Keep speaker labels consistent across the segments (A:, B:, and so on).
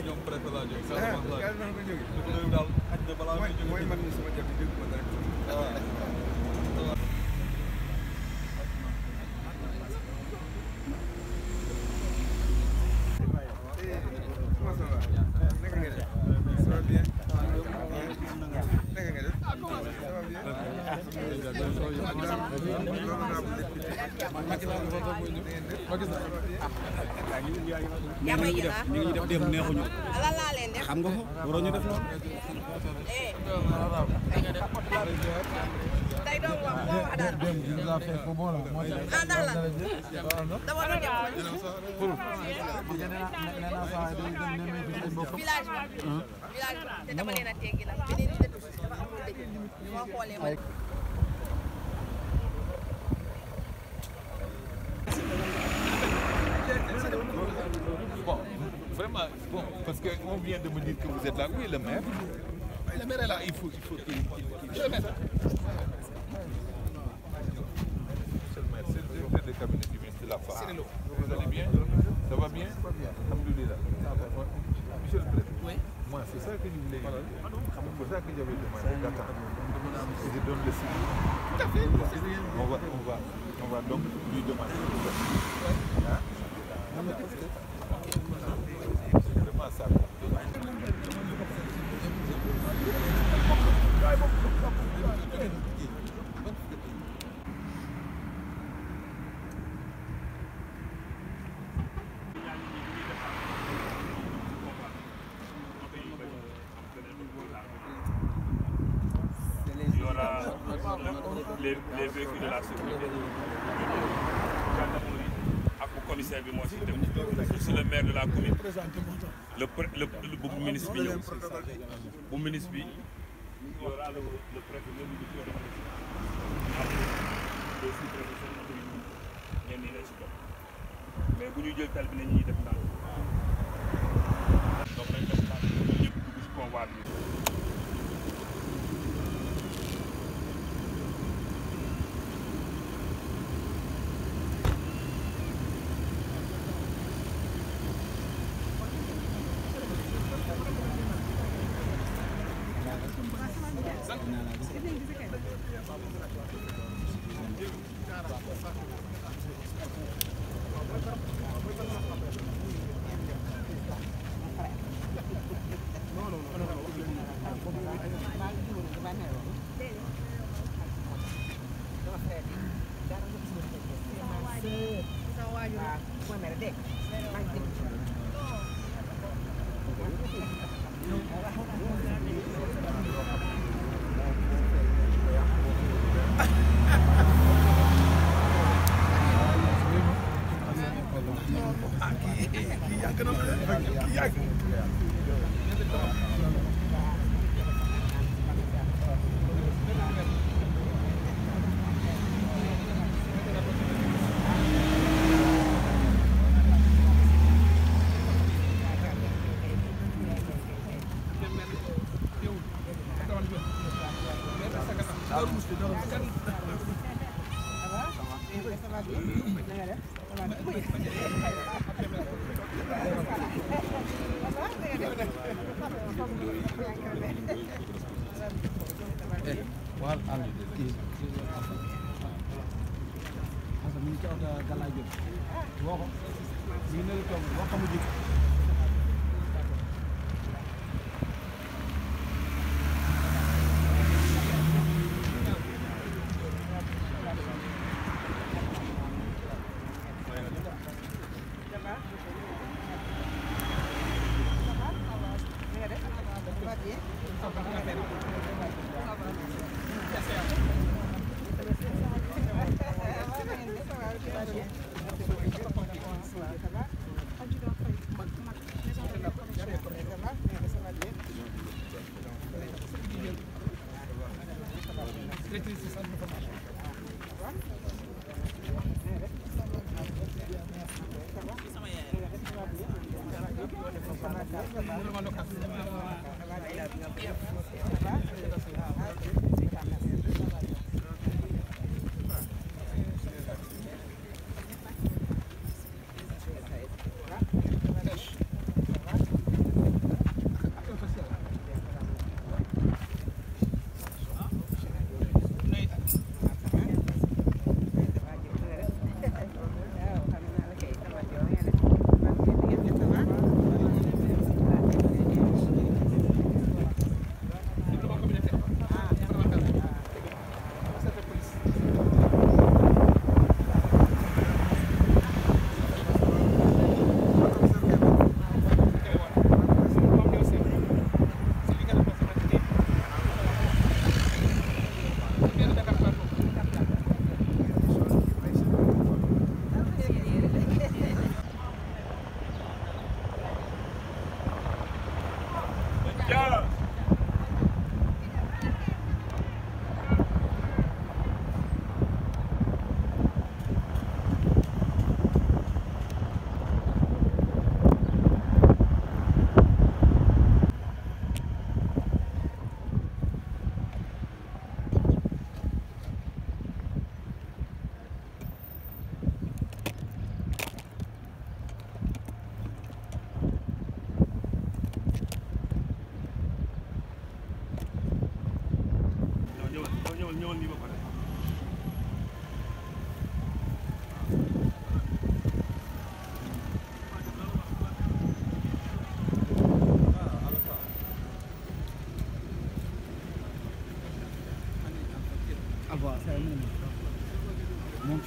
A: ñoom préfet laa jógee.
B: yàlla na ko jógee.
A: daal xaj na balaa muy jógee.
B: mooy man mi sama jafe jóg ma rek.
C: yaa may jëlaat
D: ni ngi def dem neexuñu
C: lan laa leen def
D: xam nga ko waroo ñu def noonu
C: tey doon wax moo wax dara ah ndax la dama doon def village ba te dama leen a teggi nag beneen dëkk dafa amul dëkk moo xoolee ma
A: Bon, vraiment, bon, parce qu'on vient de me dire que vous êtes là. Oui, le maire. Le maire est là, il faut qu'il le mette. Monsieur le maire, c'est le directeur de cabinet du ministre de la Femme. Vous allez bien? Ça va bien? Alhamdoulilah. Monsieur le président, oui. Moi, c'est ça que je voulais dire. C'est pour ça que j'avais demandé d'attendre. Je donne le signe. Tout à fait. On va donc lui demander. Hein? C'est vraiment ça.
E: Il y aura les véhicules de la sécurité. Ak commissaire bi moo ci dem c'est le maire de la commune le bu ministre bi ñëw bu ministre bi il y aura le préfet même du corps de ñenn ñi la ci topp mais bu ñu jël tal bi nañuy def ndànk donc nañ def ndànk ñëpp dugg ci convoi bi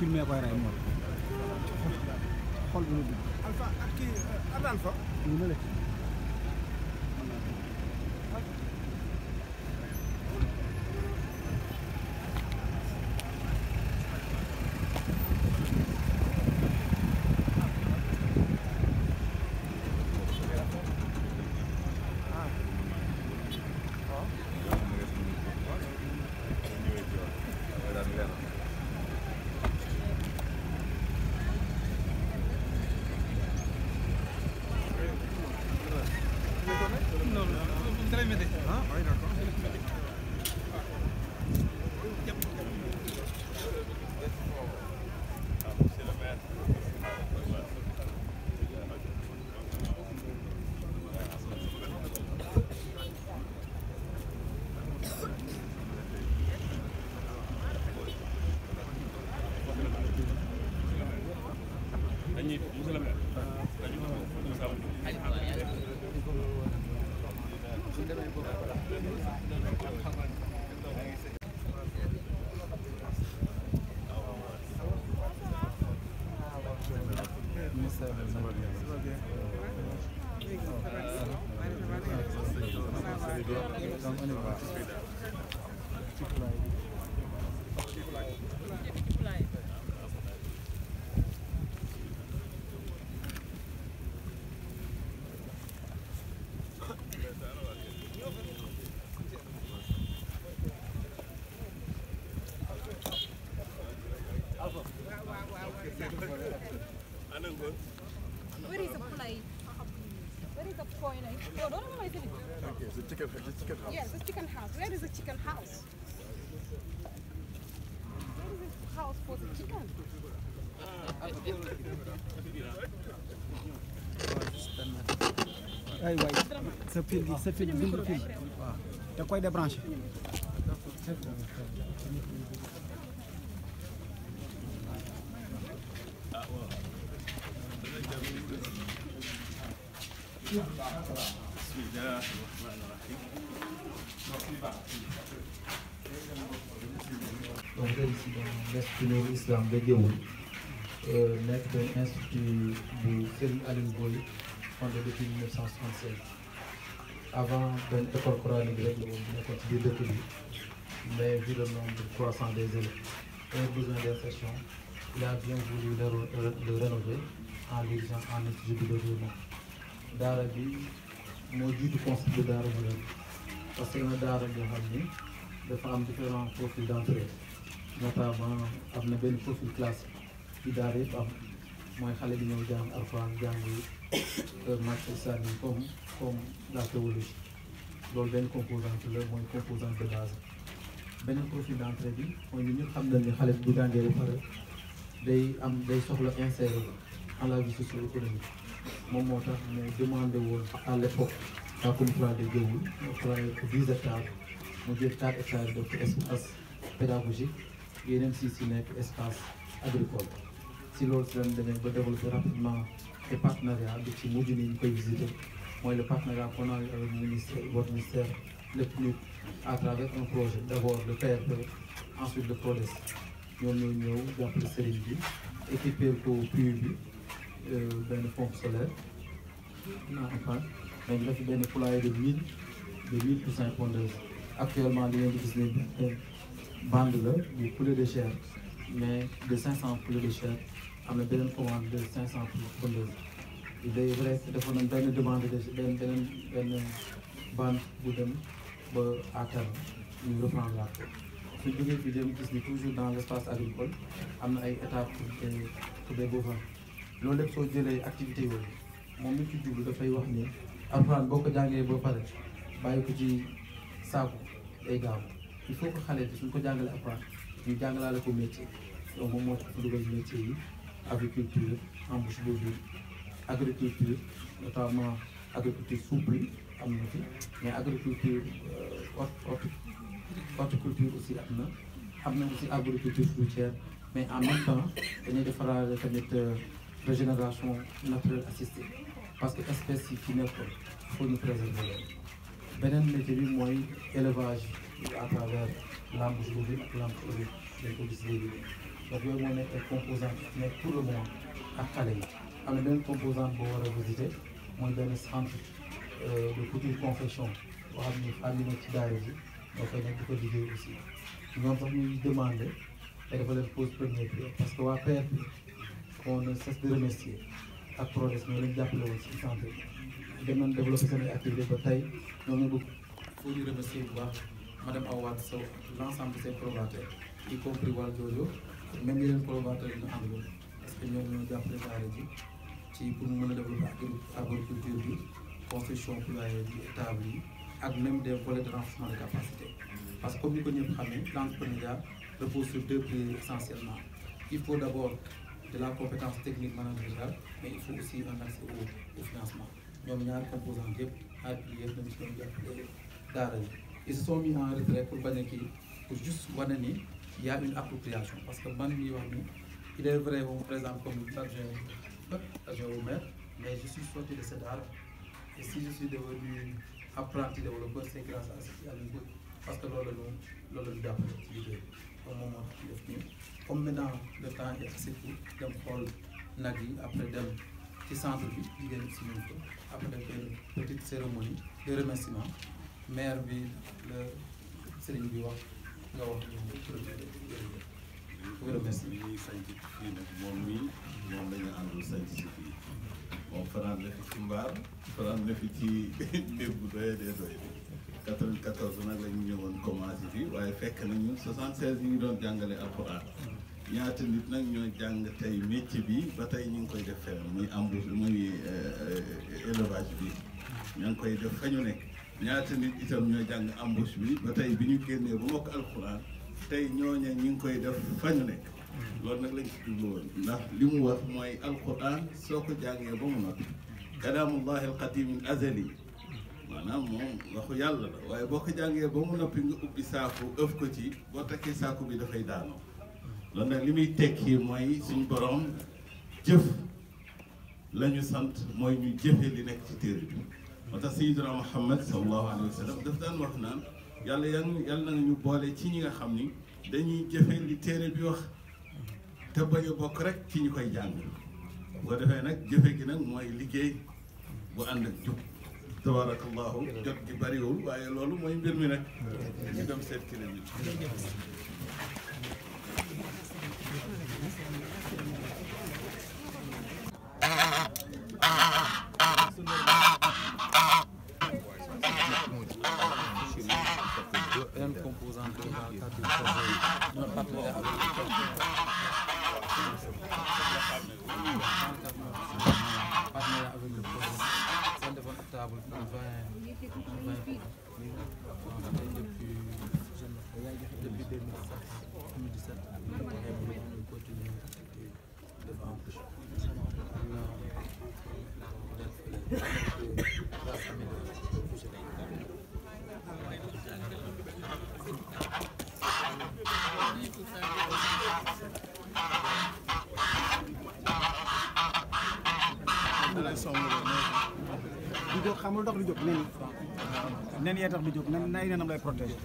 D: filmé koy rey moom xol bu ñu dugg
B: Alpha ak kii ana Alpha
D: ñu ne la
F: Where is the plate? Where is the point? No, don't know my thing.
B: Okay, the chicken house.
F: Yes, the chicken house. Where is the chicken house? Where is the house for the chicken?
D: ay waay sa fil gi sa fil bi bind fil waaw da koy débranché
G: donc tey ici dans l'Institut Nourou Islam de Géoul nekk institut bu Serigne Aliou Boye fondé depuis 1976 avant benn école coranique rek la woon bu nekkoon ci biir dëkk bi mais vu le nombre croissant des élèves et besoin d'insertion il a bien voulu le rénover en l'érigeant en institut de développement daara bi moo jiitu concept de daara bi parce que na daara yoo xam ni dafa am différents profils d'entrée notamment am na benn profil classe ci daara yëpp am mooy xale bi ñëw jàng alxuraan jàng maths islamique comme la théologie loolu benn composante la mooy composante de base beneen profil d'entrée bi mooy ñun ñëpp xam nañ ni xale bi bu jàngee ba pare day soxla insérer en la vie socio-économique moom moo tax mu demandé woon à l'époque la commune de Géoul mu travaillé pour 10 hectares mu jël 4 hectares def ko espace pédagogique yeneen 6 yi nekk espace agricole si loolu si lañ demee ba développer rapidement et partenariat bi ci mujj ni ñu koy visiter mooy le partenariat qu'on a eu avec le ministère votre ministère le PNUD à travers un projet d'abord le PRP ensuite le PRODES ñoom ñoo ñëw jàppale sëriñ bi équiper ko puits bi benn pompe solaire non enfin mais ñu def benn poulailler de 1000 poussins pondeuses actuellement li ngeen di gis ne bande la du poulet de chair mais de 500 poulets de chair am na beneen commande de 500 pondeuses il est vrai que dafa nañ benn demande de benn bande bu dem ba à terme ñu reprendre la ko su jógee fi dem gis ni toujours dans l'espace agricole am na ay étapes pour des bovins loolu lépp soo jëlee activité yooyu moom mi ci jublu dafay wax ni alxuraan boo ko jàngee ba pare bàyyi ko ci saaku day gaaw il faut que xale bi suñ ko jàngalee alxuraan ñu jàngalaale ko métier donc moom moo tax fa dugal métier yi agriculture embouche bovine agriculture notamment agriculture souple am na fi mais agriculture horticulture aussi am na aussi agriculture fruitière mais en même temps dañuy defaraale tamit régénération naturelle assistée parce que espèces yi fi nekkoon il faut ñu préserver leen beneen métier bi mooy élevage à travers l'embouche bovine ak l'embouche ovine dañ ko gis léegi donc yooyu moo nekk ay composante nekk pour le moment ak xale yi. am na benn composante boo war a visiter mooy benn centre de couture confection boo xam ni femme yi nekk ci daara ji ñoo koy nekk di ko liggéey aussi ñoom sax ñuy demandé te dafa leen pose première prière parce que waa PRP on ne cesse de remercier ak PRODES ñoo leen jàppale woon ci centre bi dem nañ développé seen activité ba tey ñoom ñu bëgg faut ñu remercier bu baax madame Awad Sow l'ensemble de ses collaborateurs y compris wàll joojo même yeneen collaborateurs yi ñu àndaloon parce que ñoom ñoo jàppale daara ji ci pour mu mën a développer agriculture bi construction poulailler bi étable yi ak même des volets de renforcement de capacité parce que comme ni ko ñëpp xamee l'entrepreneuriat repose sur deux piliers essentiellement il faut d'abord de la compétence technique managériale mais il faut aussi un accès au financement ñoom ñaari composantes yëpp ak yëpp nañ ci doon jàppale daara yi ils se sont mis en retrait pour bañ a kii pour juste wane ni il y a une appropriation parce que man mii wax ni il est vrai on me présente comme adjoint au maire mais je suis sorti de cette daara et si je suis devenu apprenti développeur c'est grâce à Aliou Boye parce que loolu la ñu jàppale ci liggéey donc moom moo tax ñu def nii comme maintenant le temps est assez court dem xool nag yi après dem ci centre bi jigéen si ñun ko après def benn petite cérémonie de remerciement maire bi la sëriñ bi wax nga wax ñu produit remercie
H: bi ñuy sanc fii nag moom la ñu àndul sanc si fii moom fanaan na fi ci mbaar fanaan na fi ci néeg bu doyee dee doy 94 nag la ñu ñëwoon commencé fii waaye fekk nañu 76 ñu ngi doon jàngale alxuraan ñaata nit nag ñoo jàng tey métier bi ba tey ñu ngi koy def fenn muy embouche muy élevage bi ña ngi koy def fa ñu nekk ñaata nit itam ñoo jàng embouche bi ba tey bi ñu génnee ba mokk alxuraan tey ñooñe ñu ngi koy def fa ñu nekk loolu nag lañ ci jublu woon ndax li mu wax mooy alquran soo ko jàngee ba mu noppi kalaamullahi alqadim al azali maanaam moom waxu yàlla la waaye boo ko jàngee ba mu noppi nga ubbi saaku ëf ko ci boo takkee saaku bi dafay daanoo loolu nag li muy tekki mooy suñu borom jëf la ñu sant mooy ñu jëfe li nekk ci téere bi moo tax sayyidina Muhammad sallallahu alayhi wa sallam daf daan wax naan yàlla na ñu boole ci ñi nga xam ni dañuy jëfe li téere bi wax te bañ a bokk rek ci ñu koy jàng bu ko defee nag jëfe gi nag mooy liggéey bu ànd ak jub tabarakallahu jot gi bariwul waaye loolu mooy mbir mi nag ñu dem seet ki lañu
G: une composante de la carte du projet, notre partenariat avec le projet, c'est un développement pour 20 depuis 2017, on continue de vendre.
D: du jóg xamul ndox du jóg nen yee tax du jóg nen nay nenam lay protéger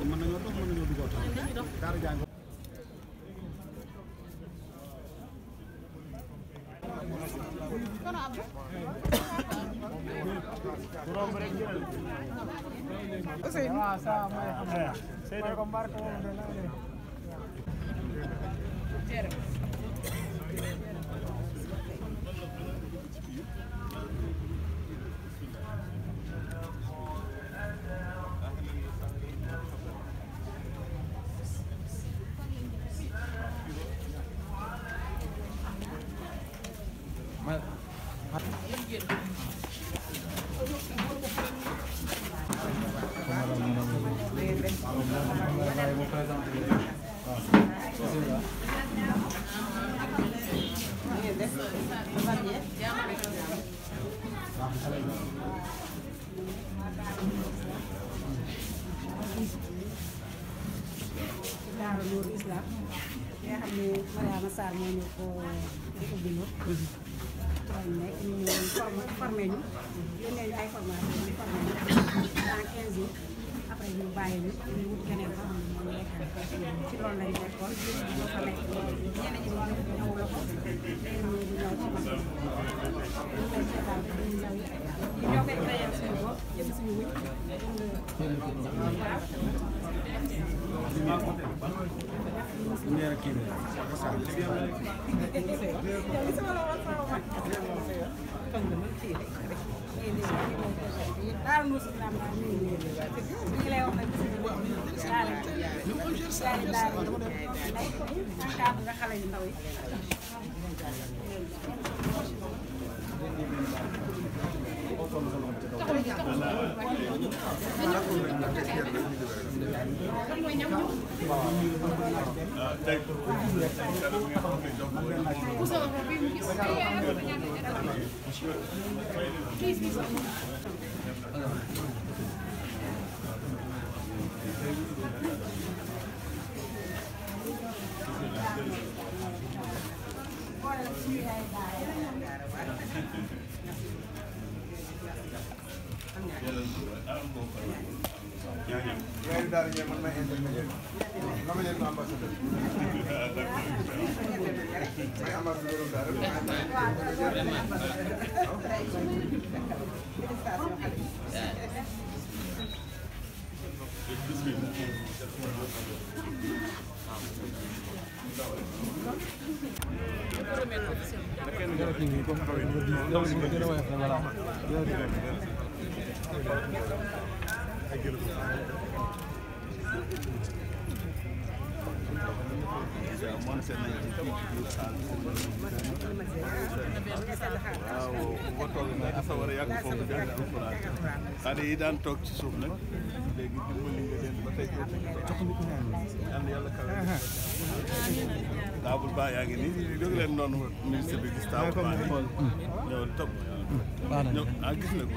D: mën nañoo dox mën nañoo dugal daara jàng
I: Daara Nour Islam nga xam ne Mariama Sarr moo ñu ko ubbiloo waaye nekk ñu ñëwoon formé ñu yónnee ñu ay formation ñu formé ñu dans 15 jours après ñu bàyyi ñu wut keneen koo xam ne moo ñu nekkal ci loolu lañ nekkoon ñoo fa nekk ñeneen ñi ñëw la ko léegi ñu ñëw ci man ñu koy seetaan ñu ñëw ñoo koy créé suñu bopp jënd suñu wuñ daal nu si lam daal ñu ngi lay wax nag daal encadre nga xale yu ndaw yi
B: Ñaari daal ñe man may intermédiaire nga ma leen ambassadeur may ambassadeur daal
H: xale yi daan toog ci suuf nag léegi dimbali nga leen ba tey yàlla yàlla kawe taabul baa yaa ngi nii jóg leen noonu ministre bi gis taabul baa yi ñëw topp ñëw gis na ko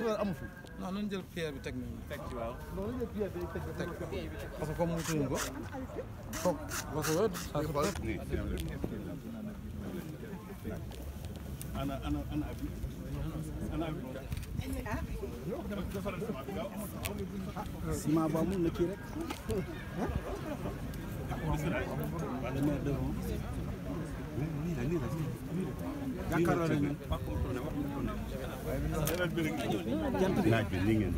H: waaw
B: amu fi non nañ jël pierre bi teg nañu teg ci waaw loolu jël pierre bi teg parce que comme mu tuñu ko foog parce que
H: ana abi
D: ciment ba mun na kii rek le maire devant jàkkaarloo nañu jant bi
H: naaj bi li ngeen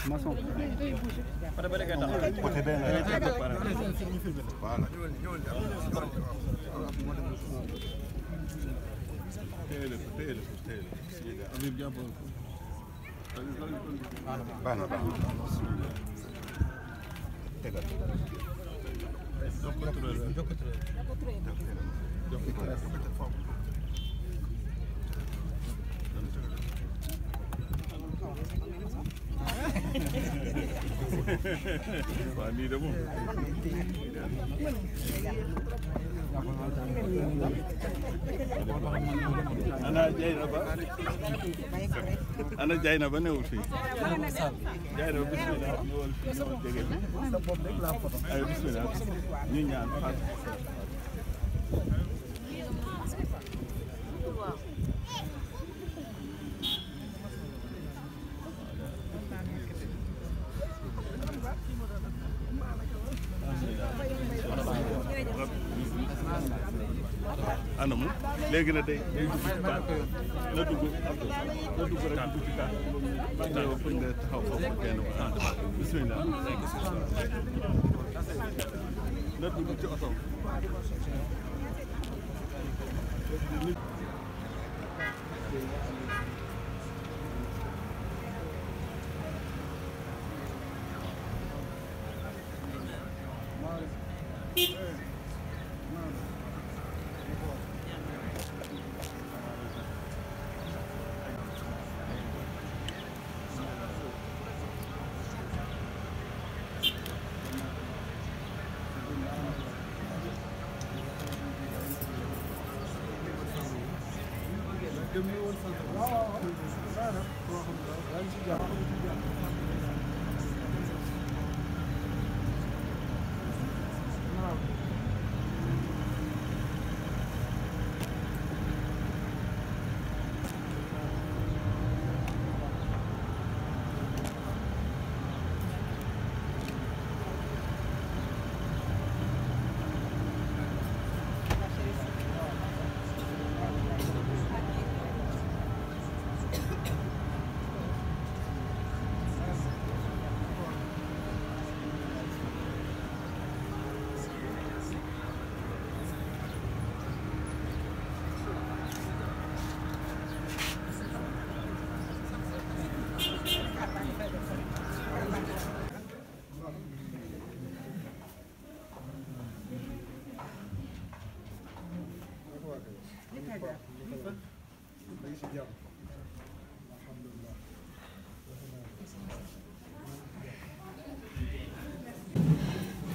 D: maçon
E: waaw lii de moom. ana Dieynaba ana Dieynaba newul fii Dieynaba bismillah ñëwal fii ñëwal jege bi ay bismillah ñu ñaan faat anamu léegi nag day dugg ci kaar na dugg rek dugg ci kaar ba ñëw fu ñu taxaw foofu kenn bismillah na dugg ci oto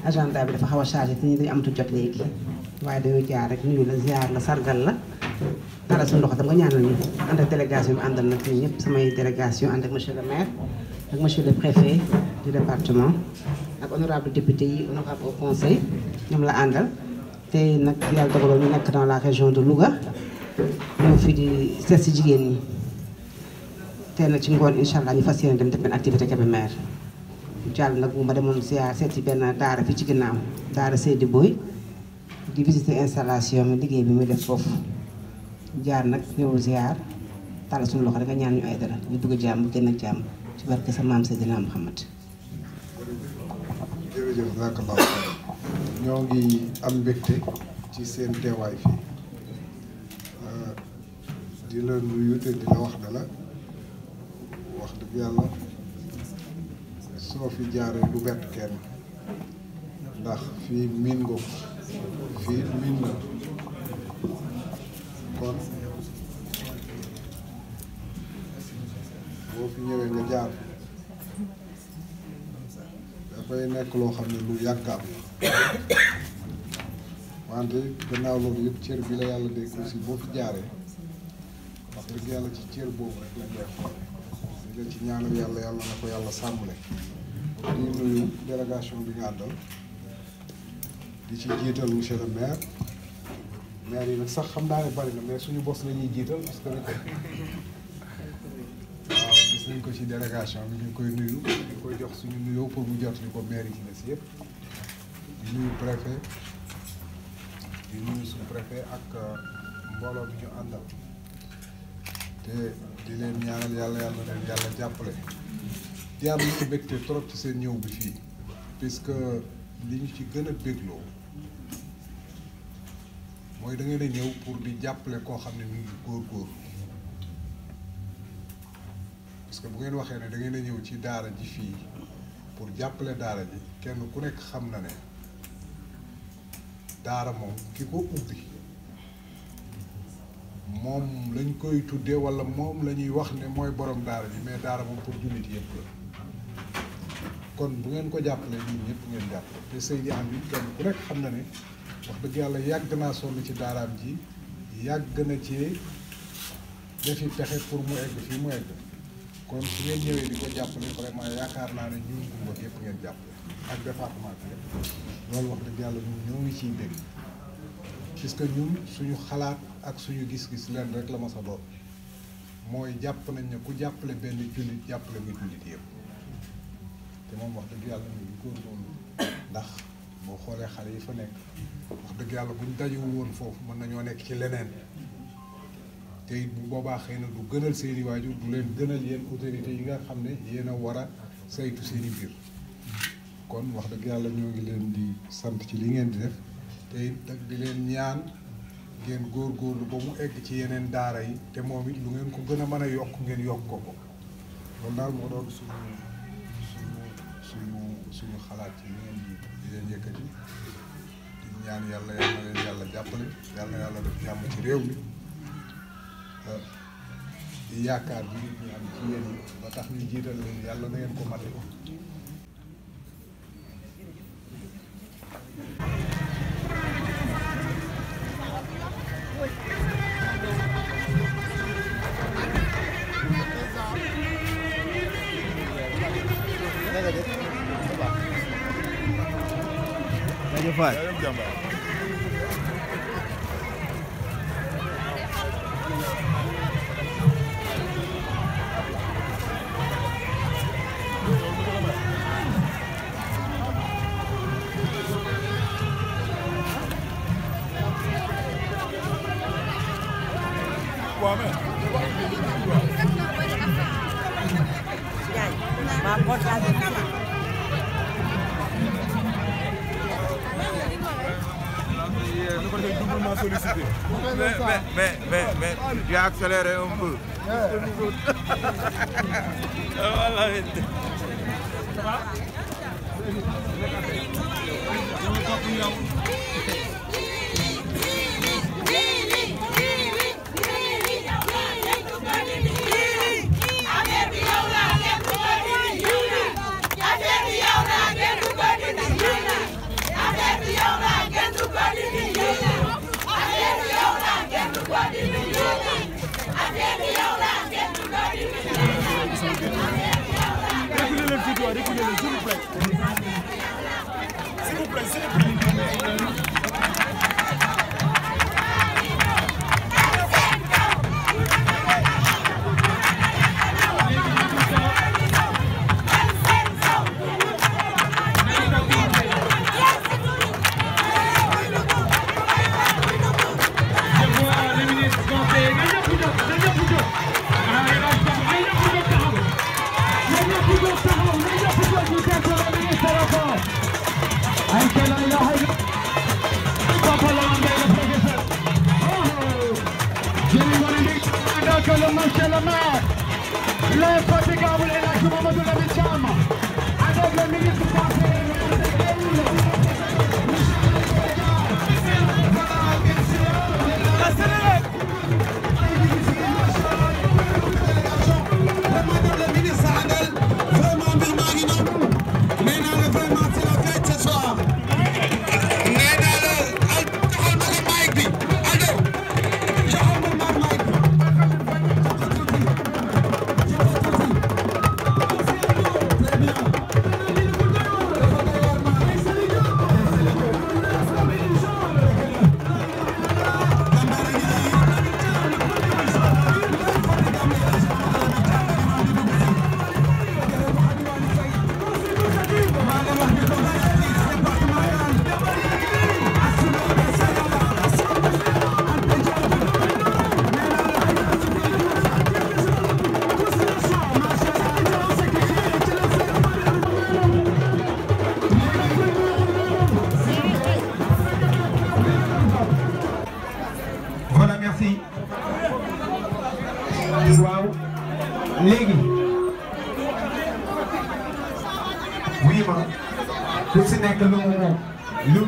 J: agenda bi dafa xaw a chargé te ñi dañu amatu jot léegi waaye dañoo jaar rek nuyu la ziar la sargal la dara suñu loxo tam nga ñaanal ñu ànd ak délégation bi àndal nag ñun ñëpp samay délégation ànd ak monsieur le maire ak monsieur le préfet du département ak honorable député yi honorable au conseil ñoom la àndal te nag yàlla dogaloon ñu nekk dans la région de Louga ñëw fii di seet si jigéen ñi te nag ci ngoon incha allah ñu fas yéene dem def benn activité Kébémer jàll nag bu ma demoon ziar seet si benn daara fii ci ginnaaw daara Seydi Boy di visiter installation mi liggéey bi muy def foofu jaar nag ñëw ziar tàll suñu loxo rek nga ñaan ñu ay dara ñu dugg jàmm bu génn ak jàmm ci barke sa maam Seydina Muhammad.
K: jërëjëf barakallahu ñoo ngi am mbégte ci seen teewaay fii di la nuyu te di la wax ne la wax dëgg yàlla soo fi jaaree du bett kenn ndax fii miin nga ko fii miin na kon boo fi ñëwee nga jaar dafay nekk loo xam ne lu yàggaam wante gannaaw loolu yëpp cër bi la yàlla dégg aussi boo fi jaaree wax dëgg yàlla ci cër boobu rek lañ lay xool di la ci ñaanal yàlla yàlla na ko yàlla sàmmale di nuyu délégation bi nga àndal di ci jiital monsieur le maire maire yi nag sax xam naa ne bari na mais suñu bos la ñuy jiital parce que waaw gis nañ ko ci délégation bi ñu koy nuyu ñu koy jox suñu nuyoo pour mu jot li ko maire yi ci des yëpp di nuyu préfet di nuyu suñu préfet ak mbooloo bi ñu àndal te di leen ñaanal yàlla yàlla leen yàlla jàppale di am ñu mbégte trop ci seen ñëw bi fii puisque li ñu ci gën a bégloo mooy da ngeen a ñëw pour di jàppale koo xam ne mu ngi góorgóorlu parce que bu ngeen waxee ne da ngeen a ñëw ci daara ji fii pour jàppale daara ji kenn ku nekk xam na ne daara moom ki ko ubbi moom lañ koy tuddee walla moom la ñuy wax ne mooy borom daara ji mais daara moom pour jullit yëpp la kon bu ngeen ko jàppale ñun ñëpp ngeen jàppale te Seydi Am bi kenn ku nekk xam na ne wax dëgg yàlla yàgg naa sonn ci daaraam ji yàgg na ci defi pexe pour mu egg fii mu egg kon su ngeen ñëwee di ko jàppale vraiment yaakaar naa ne ñun Goumba yëpp ngeen jàppale ak département bi yëpp loolu wax dëgg yàlla ñun ñoo ngi ciy dégg puisque ñun suñu xalaat ak suñu gis-gis leen rek la ma sa doon mooy jàpp nañ ne ku jàppale benn jullit jàppale nga jullit yëpp te moom wax dëgg yàlla ñu ngi góorgóorlu ndax boo xoolee xale yi fa nekk wax dëgg yàlla buñ dajewul woon foofu mën nañoo nekk ci leneen te it bu boobaa xëy na du gënal seeni waajur du leen gënal yéen autorités yi nga xam ne yéen a war a saytu seeni biir kon wax dëgg yàlla ñoo ngi leen di sant ci li ngeen di def te it nag di leen ñaan ngeen góorgóorlu ba mu egg ci yeneen daara yi te moom it lu ngeen ko gën a mën a yokk ngeen yokk ko ko loolu daal moo doon suñu xalaat ci li ngeen di leen yëkkati di ñaan yàlla leen yàlla jàppale yàlla def jàmm ci réew mi di yaakaar bi nit ñi am ci yéen yi ba tax ñu jiital leen yàlla na ngeen ko mate ko
A: Mais tu as accéléré un peu.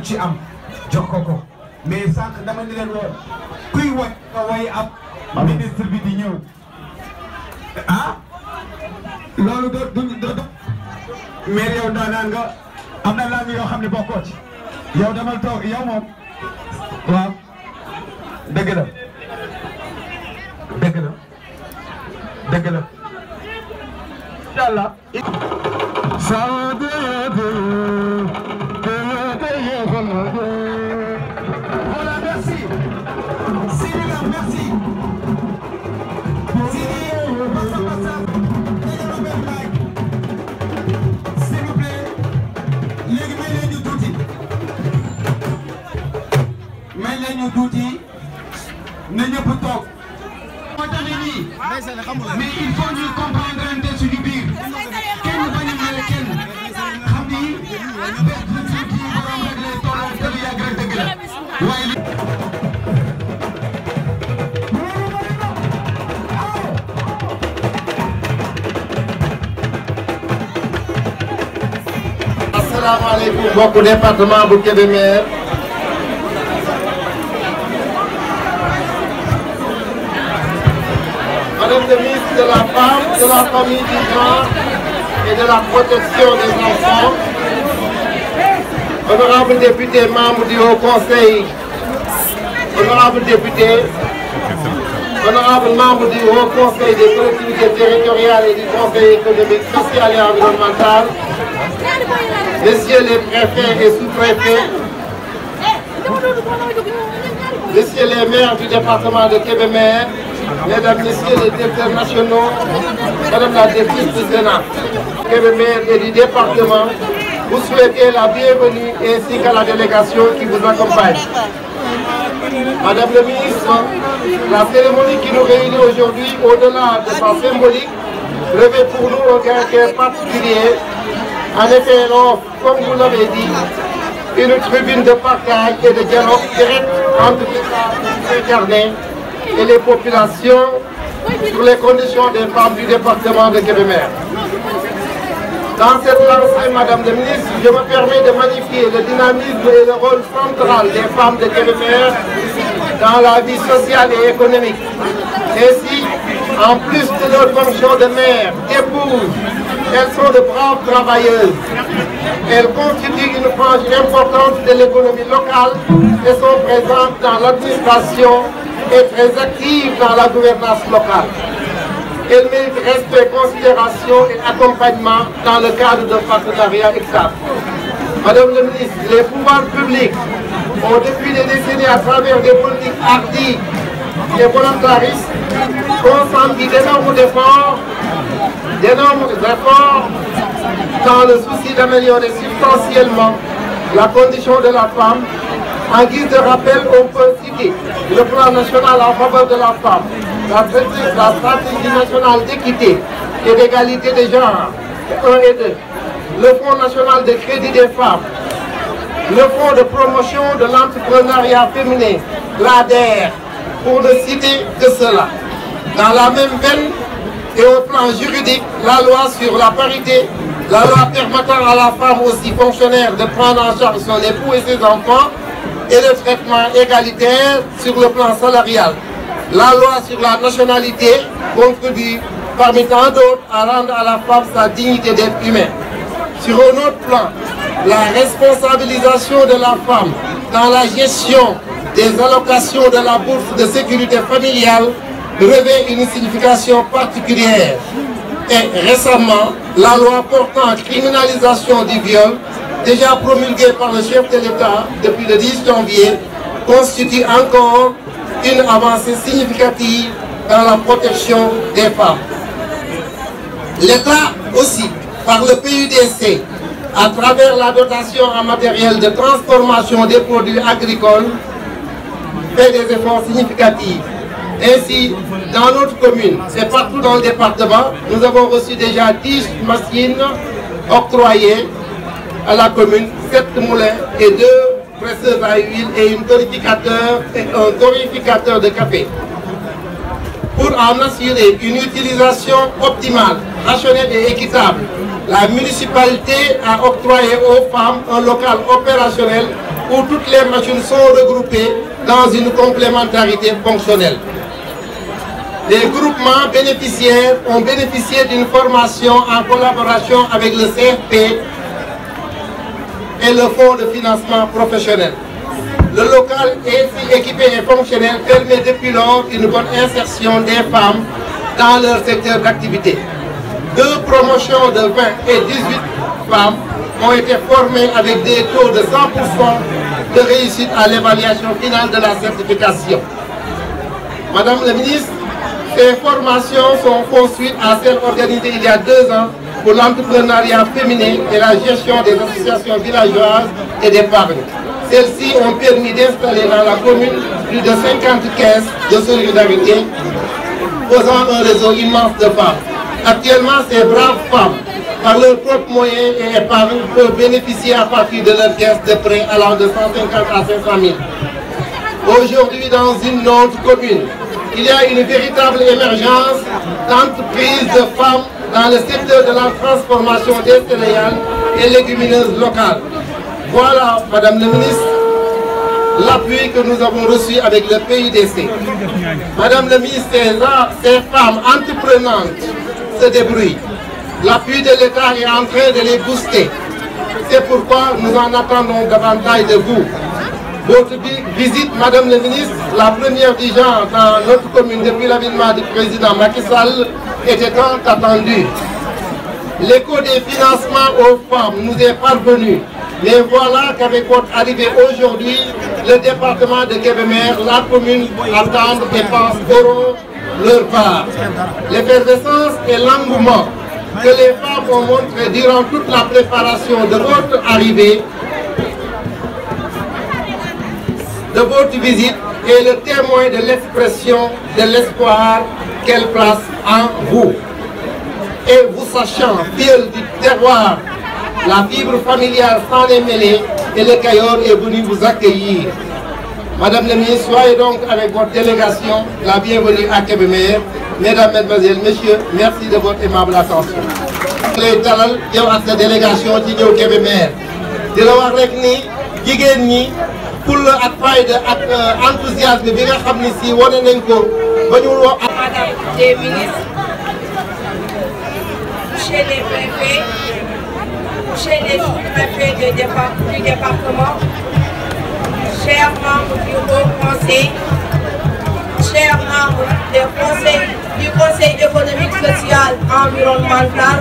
L: ci am jox ko mais sànq dama ni leen woo kuy way nga way ab ministre bi di ñëw ah loolu mais yow daanaan nga am na laaj yoo xam ne bokkoo ci yow demal toog yow moom waaw dëgg la dëgg la dëgg la inshallah voilà merci merci s'il vous plaît léegi may leen ñu tuuti na ñëpp toog moo tax nii mais il faut ñu comprendre ante suñu biir kenn bañ a mere kenn xam ni benn tuuti borom rek lay tolloo te lu yàgg rek dëgg la waaye
M: asalaamaaleykum mbokku département bu Kébémer Madame le ministre de la Femme, de la Famille, du Genre et de la Protection des Enfants, honorables députés membres du Haut Conseil, honorables députés, honorables membres du Haut Conseil des collectivités territoriales et du Conseil économique, social et environnemental, messieurs les préfets et sous-préfets, messieurs les maires du département de Kébémer, mesdames, messieurs les directeurs nationaux, madame la députée du Sénat, Kébémer et du département, vous souhaitez la bienvenue ainsi qu'à la délégation qui vous accompagne. Madame le ministre, la cérémonie qui nous réunit aujourd'hui, au-delà de sa symbolique, revêt pour nous un caractère particulier. En effet, elle offre, comme vous l'avez dit, une tribune de partage et de dialogue direct entre les incarnés et les populations sur les conditions des femmes du département de Kébémer. Dans cette lancée, Madame la ministre, je me permets de magnifier le dynamisme et le rôle central des femmes de Kébémer dans la vie sociale et économique. Ainsi, en plus de leur fonction de mère, d'épouse, elles sont de braves travailleuses. Elles constituent une frange importante de l'économie locale et sont présentes dans l'administration et très actives dans la gouvernance locale. Elles méritent respect, considération et accompagnement dans le cadre d'un partenariat équitable. Madame le ministre, les pouvoirs publics ont depuis des décennies à travers des politiques hardies et volontaristes consenti d'énormes efforts dans le souci d'améliorer substantiellement la condition de la femme. En guise de rappel, on peut citer le plan national en faveur de la femme, la stratégie nationale d'équité et d'égalité des genres, 1 et 2, le Fonds national de crédit des femmes, le Fonds de promotion de l'entrepreneuriat féminin, l'ADER, pour ne citer que cela. Dans la même veine et au plan juridique, la loi sur la parité, la loi permettant à la femme aussi fonctionnaire de prendre en charge son époux et ses enfants, et le traitement égalitaire sur le plan salarial. La loi sur la nationalité contribue parmi tant d'autres à rendre à la femme sa dignité d'être humain. Sur un autre plan, la responsabilisation de la femme dans la gestion des allocations de la bourse de sécurité familiale revêt une signification particulière. Et récemment, la loi portant criminalisation du viol, déjà promulguée par le chef de l'État depuis le 10 janvier, constitue encore une avancée significative dans la protection des femmes. L'État aussi, par le PUDC, à travers la dotation en matériel de transformation des produits agricoles, fait des efforts significatifs. Ainsi, dans notre commune et partout dans le département, nous avons reçu déjà 10 machines octroyées à la commune, 7 moulins et 2 presseuses à huile et un torréficateur de café. Pour en assurer une utilisation optimale, rationnelle et équitable, la municipalité a octroyé aux femmes un local opérationnel où toutes les machines sont regroupées dans une complémentarité fonctionnelle. Les groupements bénéficiaires ont bénéficié d'une formation en collaboration avec le CFP et le Fonds de financement professionnel. Le local est équipé et fonctionnel permet depuis lors une bonne insertion des femmes dans leur secteur d'activité. 2 promotions de 20 et 18 femmes ont été formées avec des taux de 100% de réussite à l'évaluation finale de la certification. Madame la ministre, ces formations sont construites à celles organisées il y a 2 ans pour l'entrepreneuriat féminin et la gestion des associations villageoises et d'épargne. Celles-ci ont permis d'installer dans la commune plus de 50 caisses de solidarité, posant un réseau immense de femmes. Actuellement, ces braves femmes, par leurs propres moyens et épargne, peuvent bénéficier à partir de leurs caisses de prêts allant de 150 à 500 000. Aujourd'hui, dans une autre commune, il y a une véritable émergence d'entreprises de femmes dans le secteur de la transformation des céréales et légumineuses locales. Voilà, Madame la ministre, l'appui que nous avons reçu avec le PUDC. Madame la ministre, ces femmes entreprenantes se débrouillent. L'appui de l'État est en train de les booster. C'est pourquoi nous en attendons davantage de vous. Votre visite, Madame la ministre, la première du genre dans notre commune depuis l'avènement du président Macky Sall, était tant attendue. L'écho des financements aux femmes nous est parvenu. Mais voilà qu'avec votre arrivée aujourd'hui, le département de Kébémer, la commune attendent et pensent auront leur part. L'effervescence et l'engouement que les femmes ont montré durant toute la préparation de votre arrivée, de votre visite, est le témoin de l'expression de l'espoir qu'elle place en vous. Et vous sachant fidèle du terroir, la fibre familiale s'en est mêlée et le Cayor est venu vous accueillir. Madame la ministre, soyez donc avec votre délégation la bienvenue à Kébémer. Mesdames, Mesdemoiselles, Messieurs, merci de votre aimable attention. lay dalal yow ak sa délégation ci ñëw Kébémer di la wax rek ni jigéen ñi fulla ak fayda ak enthousiasme bi nga xam ni si wane nañ ko ba ñu woo
C: Madame les ministres, chez les préfets, chez les sous-préfets du département, chers membres du Haut Conseil, chers membres du Conseil économique, social, environnemental,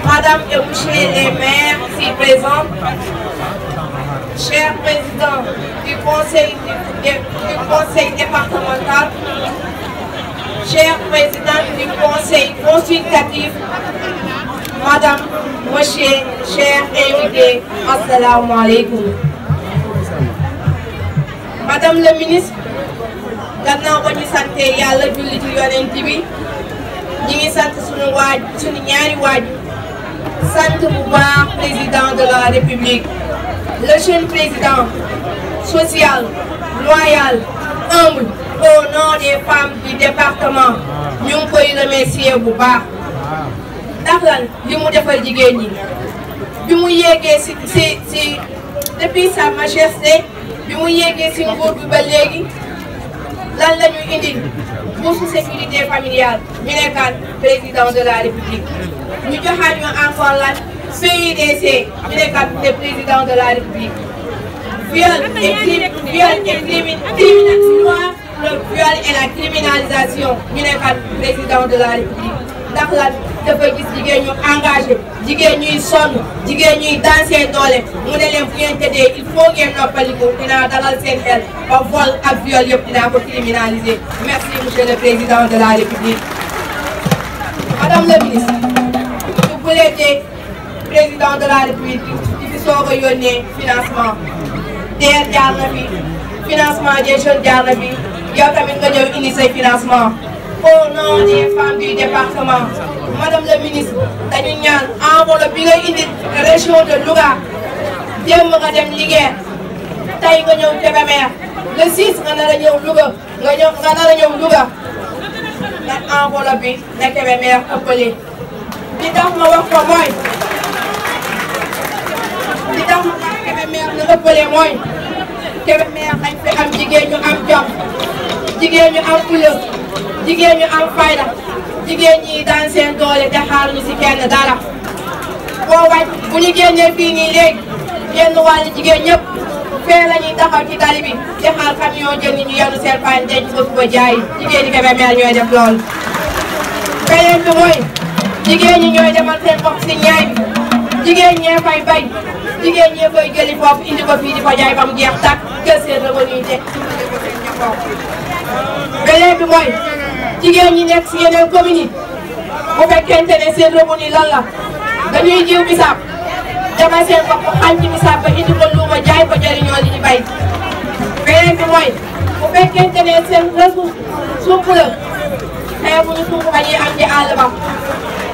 C: Madame et Monsieur les maires ici présents, chers présidents du Conseil départemental, chers présidents du Conseil consultatif, Madame, Monsieur, chers invités, assalamu alaikum. Madame le ministre, gannaaw ba ñu sante Yàlla julli ci yonent bi ñi ngi sant suñu ñaari waaju sant bu baax président de la République, le jeune président social, loyal, humble, au nom des femmes du département ñu ngi koy remercier bu baax ndax lan li mu defal jigéen ñi bi mu yéegee si depuis sa majesté bi mu yéegee si nguur bi ba léegi lan la ñu indi bourse sécurité familiale ñu nekkaat président de la République ñu joxaat ñu encore lan PUDC ñu nekkaat le président de la République viol et la criminalisation ñu nekkaat président de la République ndax lan dafa gis jigéen ñu engagé jigéen ñuy sonn jigéen ñuy daan seen doole mu ne leen fu ngeen tëddee il faut ngeen noppaliku dinaa dalal seen xel ba vol ak viol yëpp dinaa ko criminaliser. Merci monsieur le président de la République. Madame la ministre su buleetee président de la République di fi soog a yónnee financement DER jaar na fi financement des jeunes jaar na fi yow tamit nga ñëw indi say financement au nom des femmes du département. Madame la ministre dañu ñaan enveloppe bi nga indi région de Louga démb nga dem Linguère tey nga ñëw Kébémer le 6 nga nar a ñëw Louga nga nar a ñëw Louga nag enveloppe bi na Kébémer ëppale li tax ma wax ko mooy Kébémer na ëppale mooy Kébémer dañ fi am jigéen ñu am jom jigéen ñu am fulla jigéen ñu am fayda jigéen ñi daan seen doole te xaar ñu si kenn dara boo wàcc bu ñu génnee fii nii léegi genn wàllu jigéen ñëpp fee la ñuy taxaw ci tali bi di xaar camion jën ñu yanu seen paan denc ko suba jaay jigéen ñi Kébémer ñooy def loolu. beneen bi mooy jigéen ñi ñooy demal seen bopp si ñaay bi jigéen ñee fay bay jigéen ñee koy jëli foofu indi ko fii di ko jaay ba mu jeex tàkk jël seen revenu te beneen bi mooy jigéen ñi nekk si yeneen communes yi bu fekkente ne seen revenu lan la dañuy jiw bisaab demal seen bopp xañ ci bisaab ba indi ko luuma jaay ko jëriñoo li ñu bay. beneen bi mooy bu fekkente ne seen ressource suuf la xeebuñu suuf ba ñuy am ci àll ba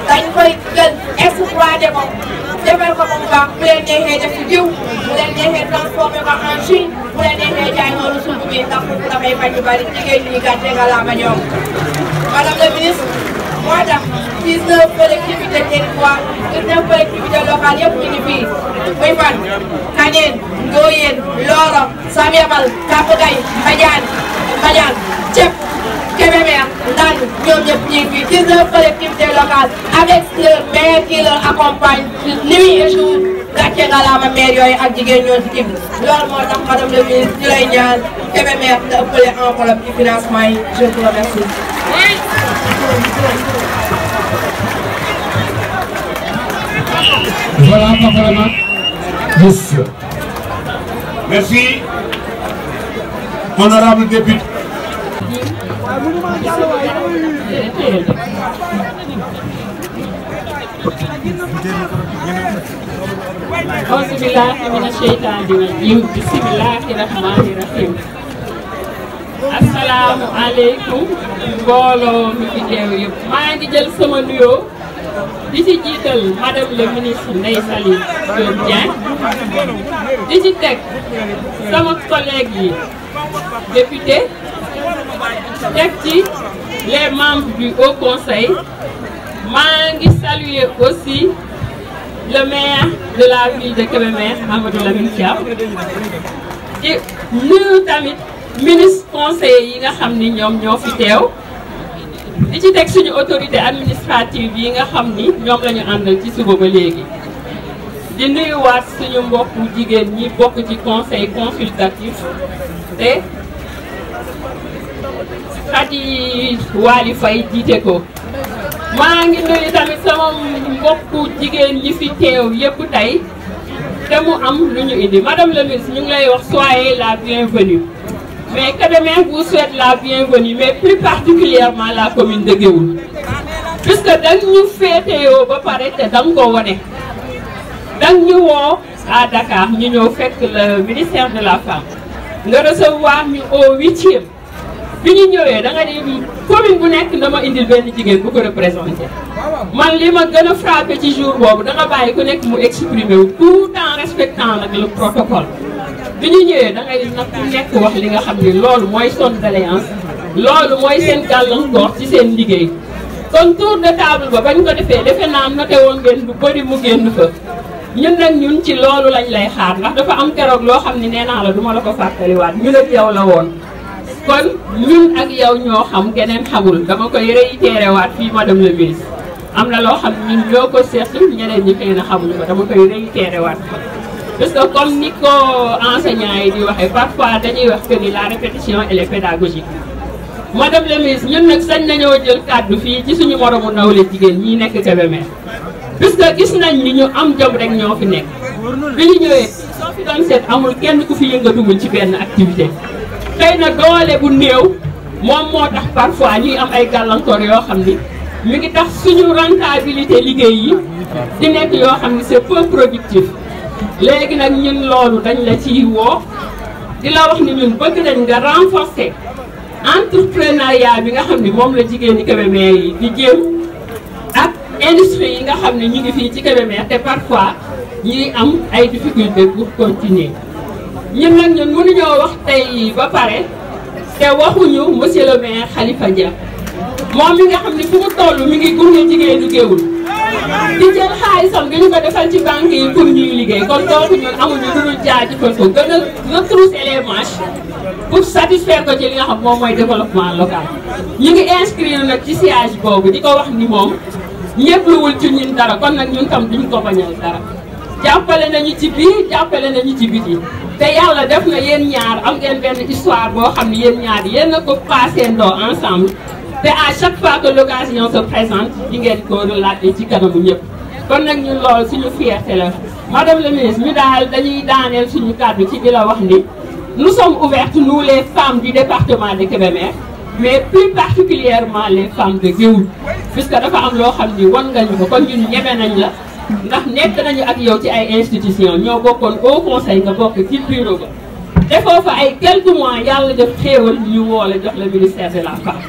C: dañ koy jël exploité ko defal ko ba mu baax bu leen neexee def ci jiw bu leen neexee transformé ko en Chine bu leen neexee jaay noonu suuf bi ndax foofu dafay faj yu bari jigéen ñi gàcce nga laa ma ñoom. madame la ministre moo tax 19 collectivités territoire 19 collectivités locales yëpp ñu ngi fii muy fan Kaneen Ndoyeen Loro Samyabal Kapagay Badiane Thiep Kébémer Ndande ñoom ñëpp ñu ngi fii 19 collectivités locales avec leur maire qui leur accompagne nuit et jour gàcce nga laa ma maire yooyu ak jigéen ñoo ci kii loolu moo tax madame le ministre ñu lay ñaan Kébémer da ëppale enveloppe ci financement yi je vous remercie.
L: Voilà, Papa. Yes. Merci. Honorable député.
N: Bismillahirrahmanirrahim. Assalamu alaikum mbooloo mi fi teew yëpp maa ngi jël sama nuyoo di ci jiital madame le ministre Ndeye Saly Diop Dieng di ci teg sama collègue yi député teg ci les membres du Haut Conseil maa ngi saluer aussi le maire de la ville de Kébémer Amadou Lamine Thiam di nuyu tamit ministre conseiller yi nga xam ni ñoom ñoo fi teew di ci teg suñu autorité administrative yi nga xam ni ñoom la ñu àndal ci suba ba léegi di nuyuwaat suñu mbokku jigéen ñi bokk ci conseil consultatif te Khady Waly Faye jiite ko maa ngi nuyu tamit sama mbokku jigéen ñi fi teew yépp tey te mu am lu ñu indi madame la ministre ñu ngi lay wax soyez la bienvenue mais Kébémer vous souhaite la bienvenue mais plus particulièrement la commune de Géoul puisque dañ ñu féetewoo ba pare te danga ko wone dang ñu woo à Dakar ñu ñëw fekk le ministère de la femme nga recevoir ñu au 8e bi ñu ñëwee da nga di commune bu nekk dama indil benn jigéen bu ko représenté man li ma gën a frappé ci jour boobu da nga bàyyi ku nekk mu exprimer wu tout en respectant nag le protocole bi ñu ñëwee da ngay nag ku nekk wax li nga xam ne loolu mooy son doléance loolu mooy seen gàllankoor ci seen liggéey kon tour de table ba bañ ko defee defe naa noté woon ngeen lu bëri mu génn fa ñun nag ñun ci loolu lañ lay xaar ndax dafa am keroog loo xam ne nee naa la duma la ko fàttaliwaat ñu ak yow la woon kon ñun ak yow ñoo xam keneen xamul dama koy réitéré waat fii madame le ministre am na loo xam ne ñun ñoo ko seetlu ñeneen ñi xëy na xamuñu ko dama koy réitéré waat parce que comme ni ko enseignants yi di waxee parfois dañuy wax que ni la répétition elle est pédagogique madame le ministre ñun nag sañ nañoo jël kàddu fii ci suñu moromu nawle jigéen ñi nekk Kébémer puisque gis nañ ni ñu am jom rek ñoo fi nekk bi ñu ñëwee soo fi doon seet amul kenn ku fi yëngatuwul ci benn activité xëy na doole bu néew moom moo tax parfois ñuy am ay gàllankoor yoo xam ni mi ngi tax suñu rentabilité liggéey yi di nekk yoo xam ni c'est peu productif léegi nag ñun loolu dañ la ciy woo di la wax ni ñun bëgg nañ nga renforcer entrepreneuriat bi nga xam ni moom la jigéen ñi Kébémer yi di jéem ak industrie yi nga xam ne ñu ngi fii ci Kébémer te parfois ñuy am ay difficultés pour continuer ñun nag ñun mënuñoo wax tey ba pare te waxuñu monsieur le maire Khalifa Dia moom mi nga xam ne fu mu toll mi ngi gunge jigéenu Géoul di jël xaalisam gi ñu ko defal ci banque yi pour ñuy liggéey kon kooku ñun amuñu lu dul jaajëfal ko gën a retrousser les manches pour satisfaire ko ci li nga xam moom mooy développement local. ñu ngi inscrire nag ci siège boobu di ko wax ni moom ñëppluwul ci ñun dara kon nag ñun tam duñ ko bañal dara jàppale nañu ci biir jàppale nañu ci biti te yàlla def na yéen ñaar am ngeen benn histoire boo xam ne yéen ñaar yéen a ko passé ndoo ensemble te à chaque fois que l'occasion se présente di ngeen ko relater ci kanamu ñëpp kon nag ñun loolu suñu fierté la madame le ministre ñu daal dañuy daaneel suñu kàddu ci di la wax ni nous sommes ouvertes nous les femmes du département de Kébémer mais plus particulièrement les femmes de Géoul puisque dafa am loo xam ni wan nga ñu ko kon ñun ñeme nañ la ndax nekk nañu ak yow ci ay institutions ñoo bokkoon au conseil nga bokk ci bureau ba defoo fa ay quelques mois yàlla def xéewal ñu woole jox le ministère de la femme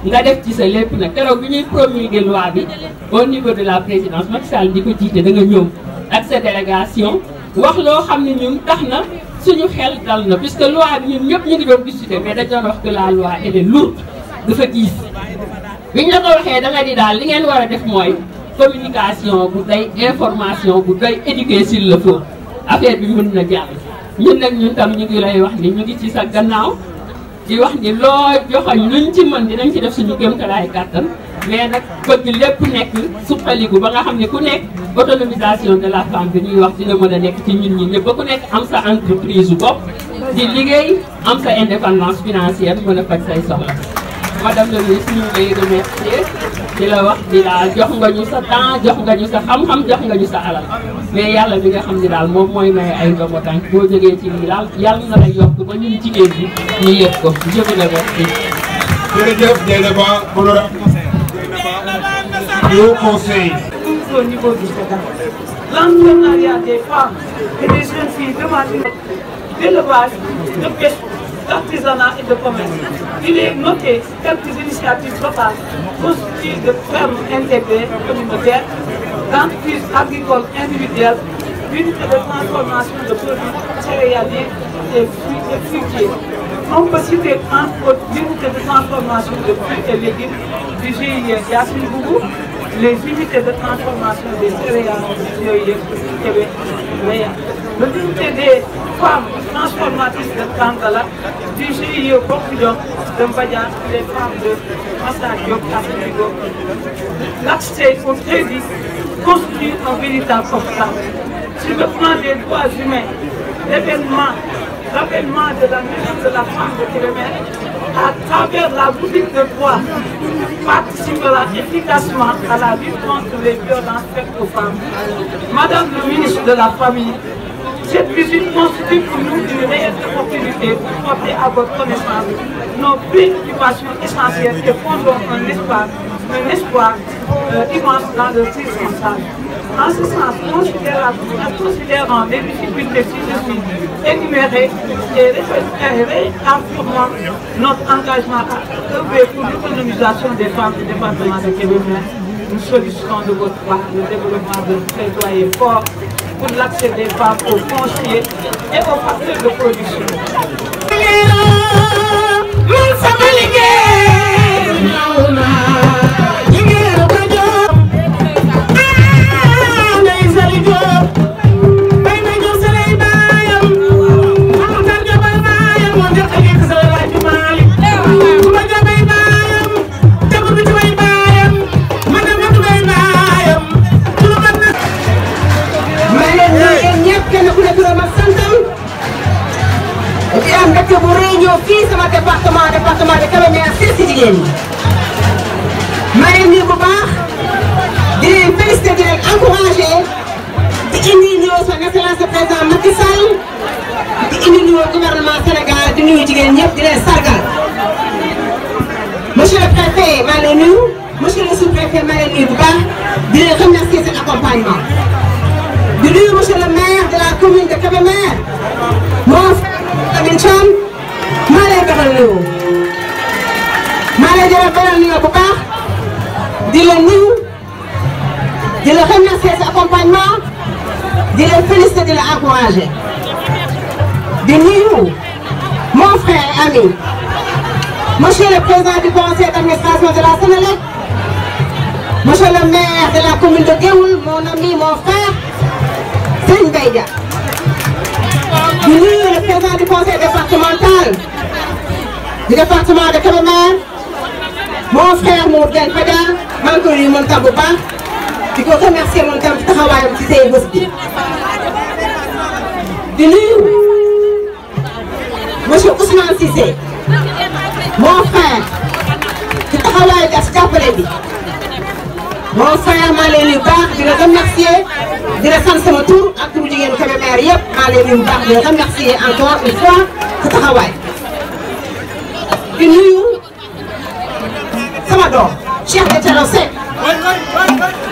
N: nga def ci sa lépp nag keroog bi ñuy promulguer loi bi au niveau de la présidence Macky Sall di ko jiite da nga ñëw ak sa délégation wax loo xam ne ñun tax na suñu xel dal na puisque loi bi ñun ñëpp ñu ngi doon discuter mais dañ doon wax que la loi elle est lourde dafa diis biñ la ko waxee da nga di daal li ngeen war a def mooy communication bu doy information bu doy éduquer s'il le faut affaire bi mën na jàll ñun nag ñun tam ñu ngi lay wax ni ñu ngi ci sa gannaaw di wax ni loo joxañ luñ ci mën dinañ ci def suñu kéemtalaay kàttan mais nag bëgg lépp nekk suqaliku ba nga xam ne ku nekk autonomisation de la femme bi ñuy wax dina mën a nekk ci ñun ñi ñëpp ba ku nekk am sa entreprise bu bopp di liggéey am sa indépendance financière mën a faj say soxla madame le ministre ñu ngi lay remercier di la wax di la jox nga ñu sa temps jox nga ñu sa xam-xam jox nga ñu sa alal mais yàlla bi nga xam ne daal moom mooy may ay ndombo tànk boo jógee ci lii daal yàlla na la yokk ba ñun jigéen bi ñu yëg ko je vous remercie.
L: jërëjëf Dieynaba honorable au conseil.
O: Au niveau du Sénégal, l'entrepreneuriat des femmes et des jeunes filles demande d'élevage, de pêche, d'artisanat et de commerce. Il est noté quelques initiatives locales constituées de fermes intégrées communautaires, d'entreprises agricoles individuelles, d'unités de transformation de produits céréaliers et fruitiers. On peut citer entre autres l'unité de transformation de fruits et légumes du GIE Yassine Bougou, les unités de transformation des céréales du GIE Québec, l'unité des femmes transformatrices de Kankala, du GIE Bokidon de Mbadian, les femmes de Massa Diop à Sénégal. L'accès au crédit constitue un véritable obstacle. Sur le plan des droits humains, l'avènement de la maison de la femme de Kébémer à travers la boutique de droit participera efficacement à la lutte contre les violences faites aux femmes. Madame le ministre de la Famille, cette visite constitue pour nous une réelle opportunité pour porter à votre connaissance nos préoccupations essentielles et fondons un espoir immense dans le responsable. En ce sens, considérant les difficultés ci-dessus énumérées et réaffirmant notre engagement à œuvrer pour l'autonomisation des femmes du département de Kébémer, nous sollicitons de votre part le développement de plaidoyer fort pour l'accès des femmes aux fonciers et aux facteurs de production.
J: département de Kébémer seet si jigéen ñi ma leen nuyu bu baax di leen félicité di leen encouragé di indi nuyoo son excellence le président Macky Sall di indi nuyoo gouvernement Sénégal di nuyu jigéen ñëpp di leen sargal monsieur le préfet maa leen nuyu monsieur le sous-préfet maa leen nuyu bu baax di leen remercier seen accompagnement di nuyu monsieur le maire de la commune de Kébémer mon frère Lamine Thiam maa leen defal nuyu maa leen defal nuyu bu baax di la nuyu di la remercier sa accompagnement di la féliciter di la encourager di nuyu mon frère et ami monsieur le président du conseil d'administration de la Sénélec monsieur le maire de la commune de Géoul mon ami mon frère Serigne Mbaye Dia di nuyu le président du conseil départemental du département de Kébémer mon frère Mour Diagne Fada maa ngi koy nuyu moom tam bu baax di ko remercier moom tam ci taxawaayam ci tey bés bi di nuyu monsieur Ousmane Cissé mon frère ci taxawaay bi ak ci jàppale bi mon frère maa leen nuyu baax di la remercier di la sant sama tur ak turu jigéenu Kébémer yëpp maa leen nuyu baax di la remercier encore une fois ci taxawaay di nuyu sama doom Cheikh Etienne Seck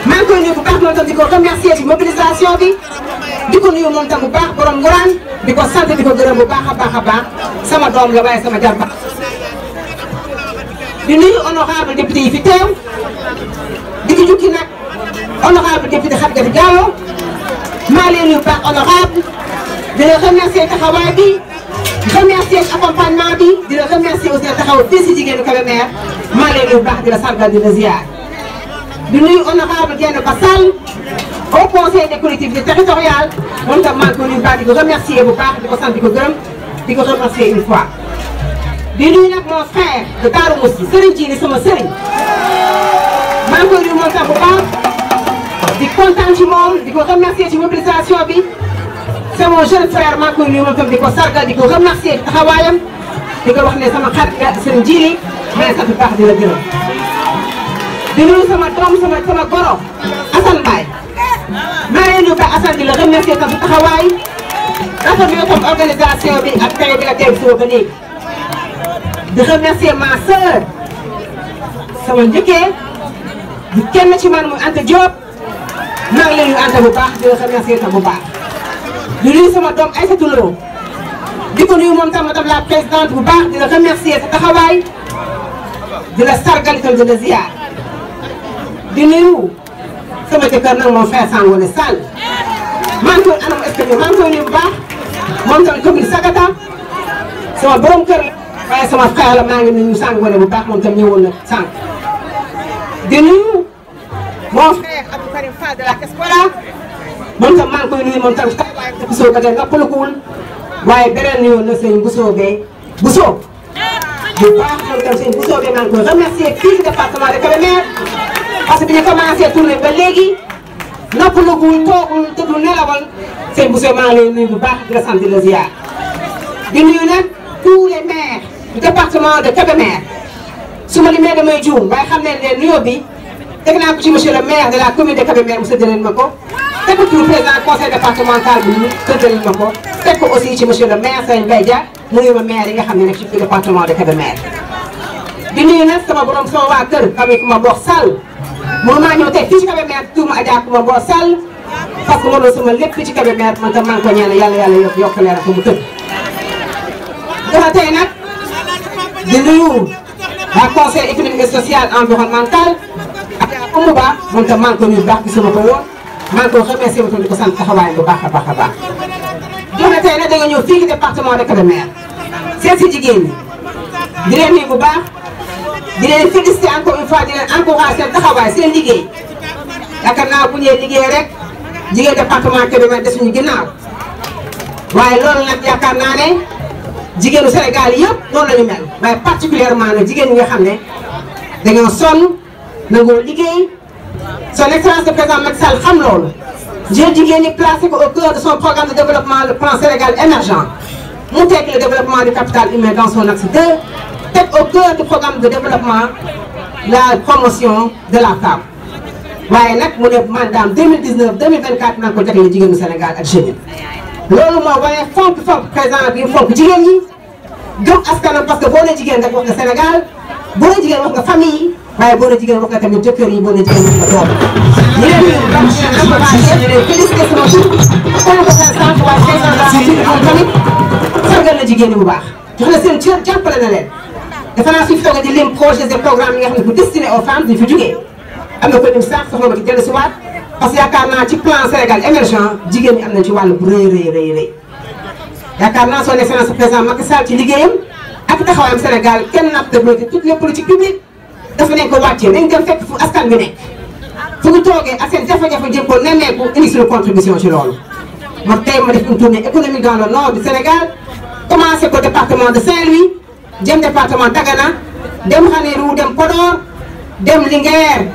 J: maa ngi koy nuyu bu baax moom tam di ko remercier ci mobilisation bi di ko nuyu moom tam bu baax borom nguraan di ko sant di ko gërëm bu baax a baax sama doom la waaye sama jarba di nuyu honorable député yi fi teew di ko jukki nag honorable député Khady Diallo maa leen nuyu baax honorable di la remercier taxawaay bi remercier accompagnement bi di la remercier aussi taxaw fii si jigéenu Kébémer maa leen nuyu baax di la sargal di la ziar di nuyu honorable Diène Bassal au conseil des collectivités territoriales moom tam maa ngi ko nuyu baax di ko remercier bu baax di ko sant di ko gërëm di ko remercier une fois. di nuyu nag mon frère de Darou Moussi Serigne Djili sama Serigne maa ngi koy nuyu moom tam bu baax di kontaan ci moom di ko remercier ci mobilisation bi. c'est mon jeune frère maa ngi koy nuyu moom tam di ko sargal di ko remercier ci taxawaayam di ko wax ne sama xarit nga Serigne Djili mais sant bu baax di la gërëm di nuyu sama doom sama goro Assane Mbaye maa ngi nuyu ba Assane di la remercier tam ci taxawaay rafetlu tam organisation bi ak tey bi nga tey suba ba léegi di remercier ma sœur sama njëkkee di kenn ci man muy Anta Diop maa ngi leen nuyu Anta bu baax di la remercier tam bu baax. di nuyu sama doom Aïssatou Lo di ko nuyu moom tam madame la présidente bu baax di la remercier sa taxawaay di la sargal itam di la ziar di nuyu sama jëkkër nag mon frère Sangone Sall maa ngi koy anam escalier maa ngi koy nuyu bu baax moom tamit commune Sagata sama borom kër la waaye sama frère la maa ngi nuyu Sangone bu baax moom tam ñëwoon na sànq di nuyu mon frère Abdou Karim Fall de la Diaspora moom tam maa ngi koy nuyu moom tam taxawaay te Bousso ba tey noppalikuwul waaye beneen nuyoon na sëñ Bousso bee Bousso bu baax moom tam sëñ Bousso bee maa ngi koy remercier fii ci département de Kébémer parce que bi ñu commencé tourner ba léegi noppalikuwul toogul tëddul nelawal sëñ Bousso maa ngi lay nuyu bu baax di la sant di la ziar di nuyu nag tous les maires du département de Kébémer su ma limee damay juum waaye xam ne ne nuyoo bi teg naa ko ci monsieur le maire de la commune de Kébémer mu séddale ma ko. teg ko pour président conseil départemental bi ñu tëddal ma ko teg ko aussi ci monsieur le maire Sëñ Mbaye Dia mu nuyu ma maire yi nga xam ne nekk ci département de Kébémer di nuyu nag sama borom sama waa kër famille Coumba Mbor Sall mënumaa ñëw tey fii ci Kébémer tuuma Adja Coumba Mbor Sall parce que mënoo sama lépp fii ci Kébémer man tam maa ngi ko ñaan yàlla yokk leeral ko mu tëdd dafa tey nag di nuyu waa conseil économique et social environnemental ak Oumou Ba moom tam maa ngi ko nuyu baax gisuma ko woon maa ngi ko remercier di ko sant taxawaay bu baax a baax joxe tey nag da nga ñëw fii ci département de Kébémer seet si jigéen ñi di leen nuyu bu baax di leen féliciter encore une fois di leen encourager seen taxawaay seen liggéey yaakaar naa bu ñëwee liggéey rek jigéen département Kébémer desuñu ginnaaw waaye loolu nag yaakaar naa ne jigéenu Sénégal yëpp noonu la ñu mel waaye particulièrement nag jigéen ñi nga xam ne dañoo sonn nangoo liggéey. Son Excellence le président Macky Sall xam loolu jël jigéen ñi placé ko au cœur de son programme de développement le plan Sénégal émergent mu teg le développement du capital humain dans son axe 2 teg au cœur du programme de développement la promotion de la femme waaye nag mu ne mandaam 2019 2024 naan ko jagleel jigéenu Sénégal ak jeunes yi loolu moo wane fonk président bi fonk jigéen ñi gëm askanam parce que boo nee jigéen rek wax nga Sénégal boo nee jigéen wax nga famille yi waaye boo nee jigéen wax nga tamit jëkkër yi boo nee jigéen wax nga doom ñu leen di encouragé di leen félicité sama tur comme ko seen sant waaye président de la République moom tamit sargal na jigéen ñi bu baax jox na seen cër jàppale na leen defe naa suñu toogee di lim projets et programmes yi nga xam ne bu destiné aux femmes di fi jógee am na ko lim sax soxla ma ci dellu si waat parce que yaakaar naa ci plan Sénégal émergent jigéen ñi am nañ ci wàllu bu rëy yaakaar naa son excellence président Macky Sall ci liggéeyam ak taxawaayam Sénégal kenn napp de bloqué toutes les politiques publiques dafa nañ ko wàccee nañ dem fekk fu askan bi nekk fu ñu toogee ak seen jafe-jafe jëm ko nemmeeku indi suñu contribution ci loolu. moo tey ma def une tournée économique dans le nord du Sénégal commencé ko département de Saint-Louis jëm département Dagana dem Ranérou dem Podor dem Linguère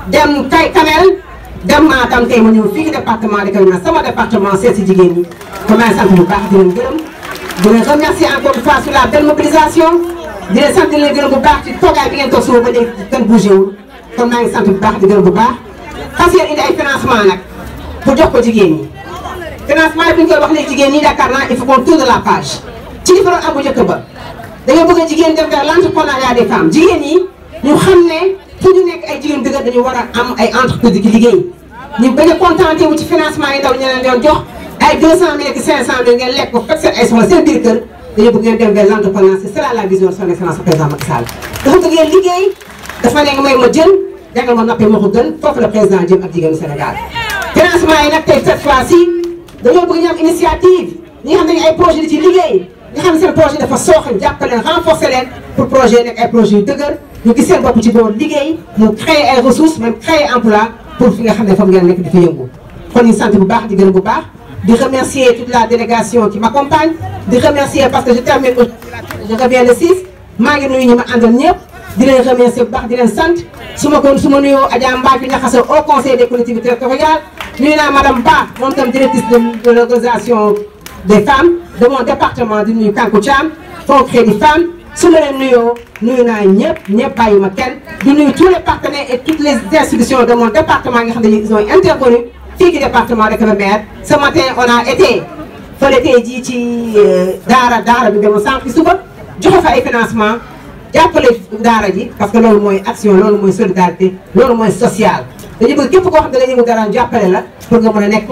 J: dem Kanel dem Matam tey ma ñëw fii département de Kébémer sama département seet si jigéen ñi kon maa ngi sant bu baax di leen gërëm di leen remercier encore une fois sur la belle mobilisation di leen sant di leen gërëm bu baax ci toogaay bi ngeen toog suba ba léegi kenn bougé wul kon maa ngi sant bu baax di gërëm bu baax parce que indi ay financement nag pour jox ko jigéen ñi financement yi bu ñu koy wax léegi jigéen ñi yaakaar naa il faut qu'on tourne la page ci li fa doon am bu njëkk ba dañoo bëgg a jigéen dem vers l'entrepreneuriat des femmes jigéen ñi ñu xam ne fu ñu nekk ay jigéen dëgg dañu war a am ay entreprise di liggéey ñu bañ a contenté wu ci financement yi ndaw ñu leen doon jox ay 200 000 ak 500 000 ngeen lekk ko fekk seen ay soxla seen biir kër dañoo bëgg ngeen dem vers l'entrepreneuriat c'est cela la vision de son excellence président Macky Sall dafa bëgg ngeen liggéey dafa ne nga may ma jën jàngal ma nappee ma ko gën foofu la président jëm ak jigéenu Sénégal financement yi nag tey cette fois-ci dañoo bëgg ñu am initiative ñi nga xam ne ay projet di ci liggéey ñi xam ne seen projet dafa sooxe jàppale leen renforcer leen pour projet nekk ay projet yu dëgër ñu gis seen bopp ci boor liggéey mu créer ay ressources même créer emploi pour fi nga xam ne foofu ngeen nekk di fi yëngu kon ñu sant bu baax di gërëm bu baax di remercier toute la délégation qui m'accompagne di remercier parce que je termine je reviens le 6 maa ngi nuyu ñi ma àndal ñëpp di leen remercier bu baax di leen sant su ma nuyoo Adja Mbaye bi Niakhassa au conseil des collectivités territoriales nuyu naa madame Ba moom tam directrice de l'organisation des femmes de mon département di nuyu Kankou Thiam Fonds Crédit Femmes su ma leen nuyoo nuyu naa ñëpp bàyyi ma kenn di nuyu tous les partenaires et toutes les institutions de mon département nga xam ne ils ont intervenu fii ci département de Kébémer ce matin on a été fële tey jii ci daara bi demoon sànq suba joxe fa ay financement jàppale daara ji parce que loolu mooy action loolu mooy solidarité loolu mooy social dañu bëgg képp koo xam ne da nga yëngu dara jàppale la pour nga mën a nekk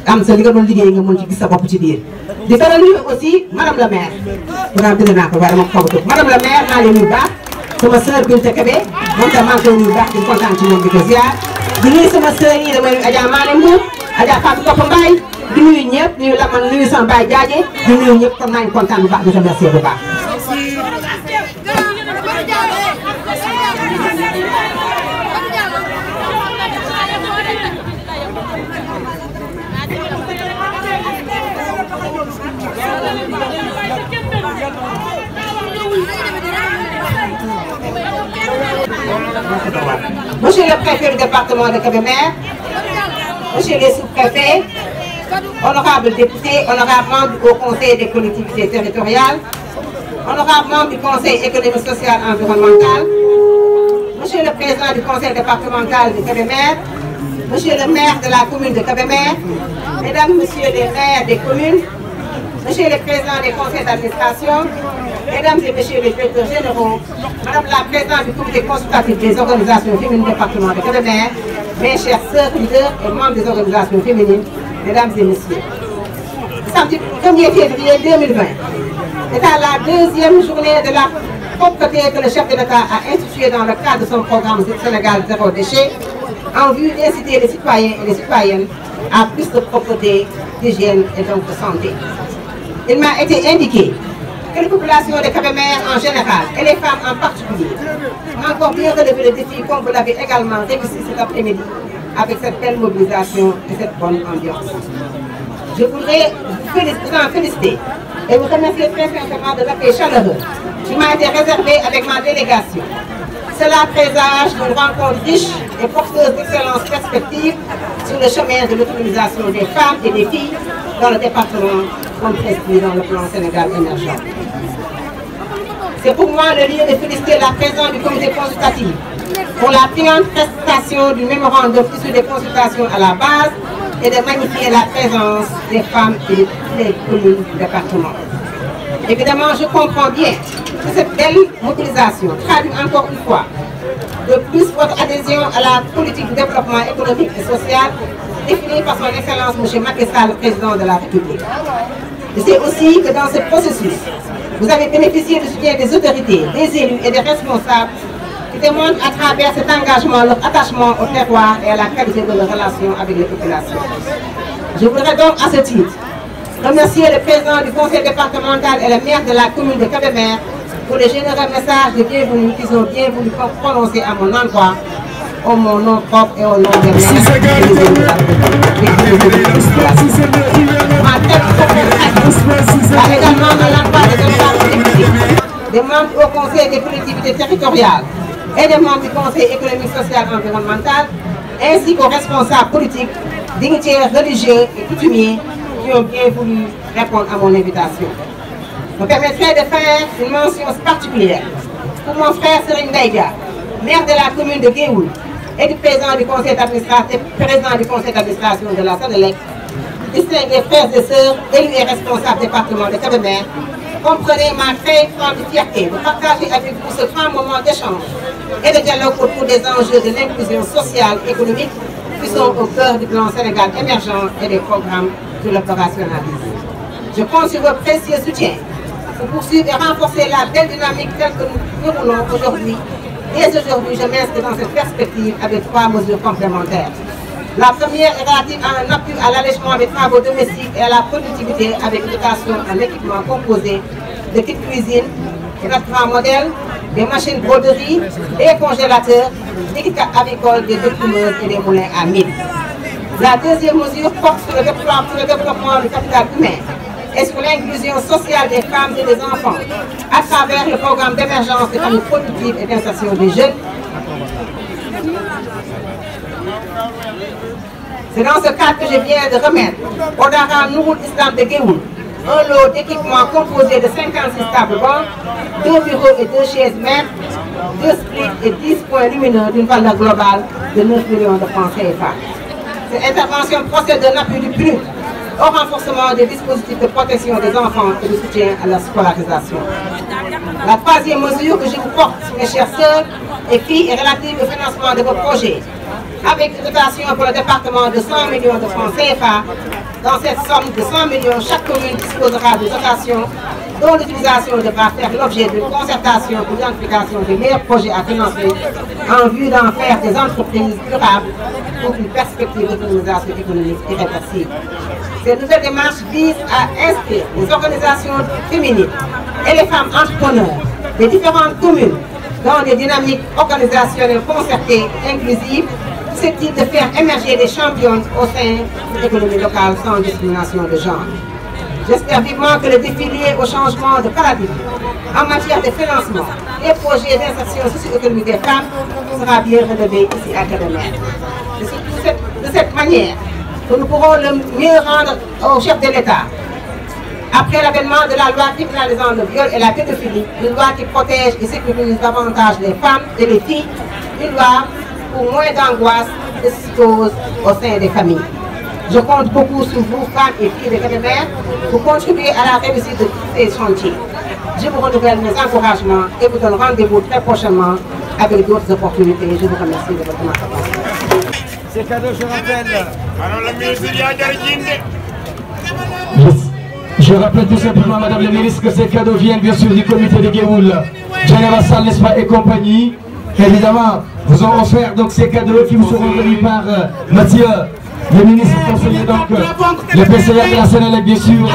J: am sa li nga doon liggéey nga mën ci gis sa bopp ci biir di faral nuyu aussi madame la maire maanaam bind naa ko waaye dama ko xaw a tudd madame la maire maa leen nuyu baax sama sœur Binta Kébé moom tam maa ngi koy nuyu baax di kontaan ci moom di ko ziar di nuyu sama sœur yi damay nuyu Adja Maane Mbour Adja Fatou Kopa Mbaye di nuyu ñëpp nuyu la man nuyu sama baay Jaaje di nuyu ñëpp kon maa ngi kontaan bu baax di remercier bu baax. Monsieur le préfet du département de Kébémer, monsieur les sous-préfets, honorables députés, honorables membres au conseil des collectivités territoriales, honorables membres du conseil économique, social et environnemental, monsieur le président du conseil départemental de Kébémer, monsieur le maire de la commune de Kébémer, mesdames, messieurs les maires des communes, monsieur le président des conseils d'administration, mesdames et messieurs les directeurs généraux, madame la présidente du comité consultatif des organisations féminines du département de Kébémer, mes chers sœurs, leaders et membres des organisations féminines, mesdames et messieurs. Samedi 1er février 2020 est à la deuxième journée de la propreté que le chef de l'État a instituée dans le cadre de son programme Sénégal zéro déchet en vue d'inciter les citoyens et les citoyennes à plus de propreté, d'hygiène et donc de santé. Il m'a été indiqué que les populations de Kébémer en général et les femmes en particulier ont encore bien relevé le défi comme vous l'avez également réussi cet après-midi avec cette belle mobilisation et cette bonne ambiance. Je voudrais vous en féliciter et vous remercier très sincèrement de l'accueil chaleureux qui m'a été réservé avec ma délégation. Cela présage d'une rencontre riche et porteuse d'excellentes perspectives sur le chemin de l'autonomisation des femmes et des filles dans le département comme prescrit dans le plan Sénégal émergent. C'est pour moi le lieu de féliciter la présidente du comité consultatif pour la brillante prestation du mémorandum issu des consultations à la base et de magnifier la présence des femmes et de toutes les communes du département. Évidemment, je comprends bien que cette belle mobilisation traduit encore une fois de plus votre adhésion à la politique de développement économique et social définie par son Excellence M. Macky Sall, le président de la République. Je sais aussi que dans ce processus, vous avez bénéficié du soutien des autorités, des élus et des responsables qui démontrent à travers cet engagement leur attachement au terroir et à la qualité de leurs relations avec les populations. Je voudrais donc à ce titre remercier le président du conseil départemental et le maire de la commune de Kébémer pour les généreux messages de bienvenue qu'ils ont bien voulu prononcer à mon endroit, au mon nom propre et au nom des maires et des élus de la Ma tête a également de l'endroit des honorables députés des membres au Conseil des collectivités territoriales et des membres du Conseil économique, social et environnemental, ainsi qu'aux responsables politiques, dignitaires religieux et coutumiers qui ont bien voulu répondre à mon invitation. Je me permettrai de faire une mention particulière pour mon frère Serigne Daïga, maire de la commune de Géoul et du président du conseil d'administration de la Sénélec, distingués frères et sœurs, élus et responsables du département de Kébémer, comprenez ma très grande fierté de partager avec vous ce grand moment d'échange et de dialogue autour des enjeux de l'inclusion sociale et économique qui sont au cœur du plan Sénégal émergent et des programmes que l'opérationnalise. Je compte sur votre précieux soutien pour poursuivre et renforcer la belle dynamique telle que nous déroulons aujourd'hui. Dès aujourd'hui, je m'inscris dans cette perspective avec 3 mesures complémentaires. La première est relative à un appui à l'allègement des travaux domestiques et à la productivité avec une dotation en équipement composé de kits cuisine, des instruments modèles, des machines broderie, des congélateurs, des kits avicoles, des découpeuses et des moulins à mille. La deuxième mesure porte sur le développement du capital humain et sur l'inclusion sociale des femmes et des enfants à travers le programme d'émergence des familles productives et d'insertion des jeunes. C'est dans ce cadre que je viens de remettre au Dara Nouroul Islam de Géoul un lot d'équipements composé de 56 tables bancs, 2 bureaux et 2 chaises maîtres, 2 splits et 10 points lumineux d'une valeur globale de 9 millions de francs CFA. Cette intervention procède d'un appui du PNUD au renforcement des dispositifs de protection des enfants et de soutien à la scolarisation. La troisième mesure que je vous porte, mes chères sœurs et filles, est relative au financement de vos projets, avec une dotation pour le département de 100 millions de francs CFA. Dans cette somme de 100 millions, chaque commune disposera de dotations dont l'utilisation devra faire l'objet d'une concertation pour l'identification des meilleurs projets à financer en vue d'en faire des entreprises durables pour une perspective d'autonomisation économique irréversible. Cette nouvelle démarche vise à inscrire les organisations féminines et les femmes entrepreneurs des différentes communes dans des dynamiques organisationnelles concertées et inclusives, susceptibles de faire émerger des championnes au sein de l'économie locale sans discrimination de genre. J'espère vivement que le défi lié au changement de paradigme en matière de financement et projets d'insertion socio-économique des femmes sera bien relevé ici à Kébémer. C'est de cette manière que nous pourrons le mieux rendre au chef de l'État. Après l'avènement de la loi criminalisant le viol et la pédophilie, une loi qui protège et sécurise davantage les femmes et les filles, une loi pour moins d'angoisse et de psychose au sein des familles. Je compte beaucoup sur vous, femmes et filles de Kébémer, pour contribuer à la réussite de tous ces chantiers. Je vous renouvelle mes encouragements et vous donne rendez-vous très prochainement avec d'autres opportunités. Je vous remercie de votre attention.
L: Ces cadeaux, je rappelle.
P: Je rappelle tout simplement, Madame la Ministre, que ces cadeaux viennent bien sûr du comité de Géoul, Général Sall, n'est-ce pas, et compagnie. Évidemment, vous ont offert donc ces cadeaux qui vous seront remis par Mathieu, le ministre conseiller, donc le PCA de la Sénélec, bien sûr.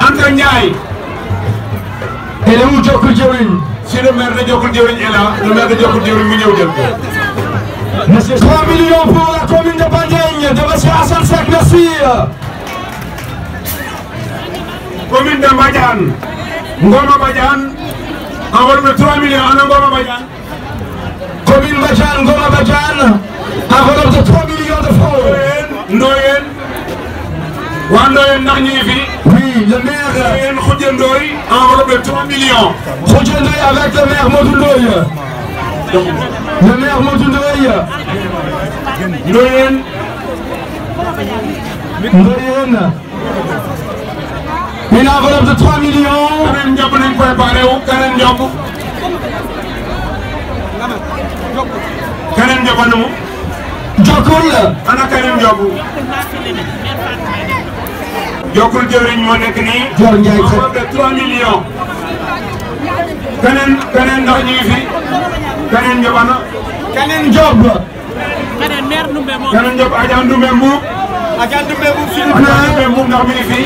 L: Anta Ndiaye.
P: Et le où Diokoul Diawlin.
L: Si le maire de Diokoul Diawlin est là, le maire de Diokoul Diawlin mu ñëw jël ko.
P: Monsieur 3 millions pour la commune de Bandiagne de monsieur Hassan Seck, merci.
L: Commune de Badiane. Ngoma Badiane. Enveloppe de 3 millions en Ngoma Badiane.
P: Commune Badiane, Ngoma Badiane. Enveloppe de 3 millions de francs.
L: Ndoyen. Waa Ndoyen ndax ñu ngi fi.
P: Oui, le maire.
L: Ndoyen Khoudia Ndoye. Enveloppe de 3 millions.
P: Khoudia Ndoye avec le maire Modou Ndoye. Le maire Modou Ndoye.
L: Ndoyen.
P: Ndoyen. Une enveloppe de 3 millions.
L: Karen Diop nañ préparé wu Karen Diop. Karen Diop anu mu.
P: Diokoul.
L: Ana Karen Diop. jokkul jëwriñ moo nekk nii.
P: Dior Ndiaye
L: enveloppe de 3 millions. keneen ndax ñu ngi fi. keneen Diop ana.
P: keneen Diop.
Q: keneen maire Ndoumbé moom.
L: keneen Diop Adja Ndoumbé Mbuub.
Q: Adja Ndoumbé Mbuub si.
L: Adja Ndoumbé Mbuub ndax mi ngi fi.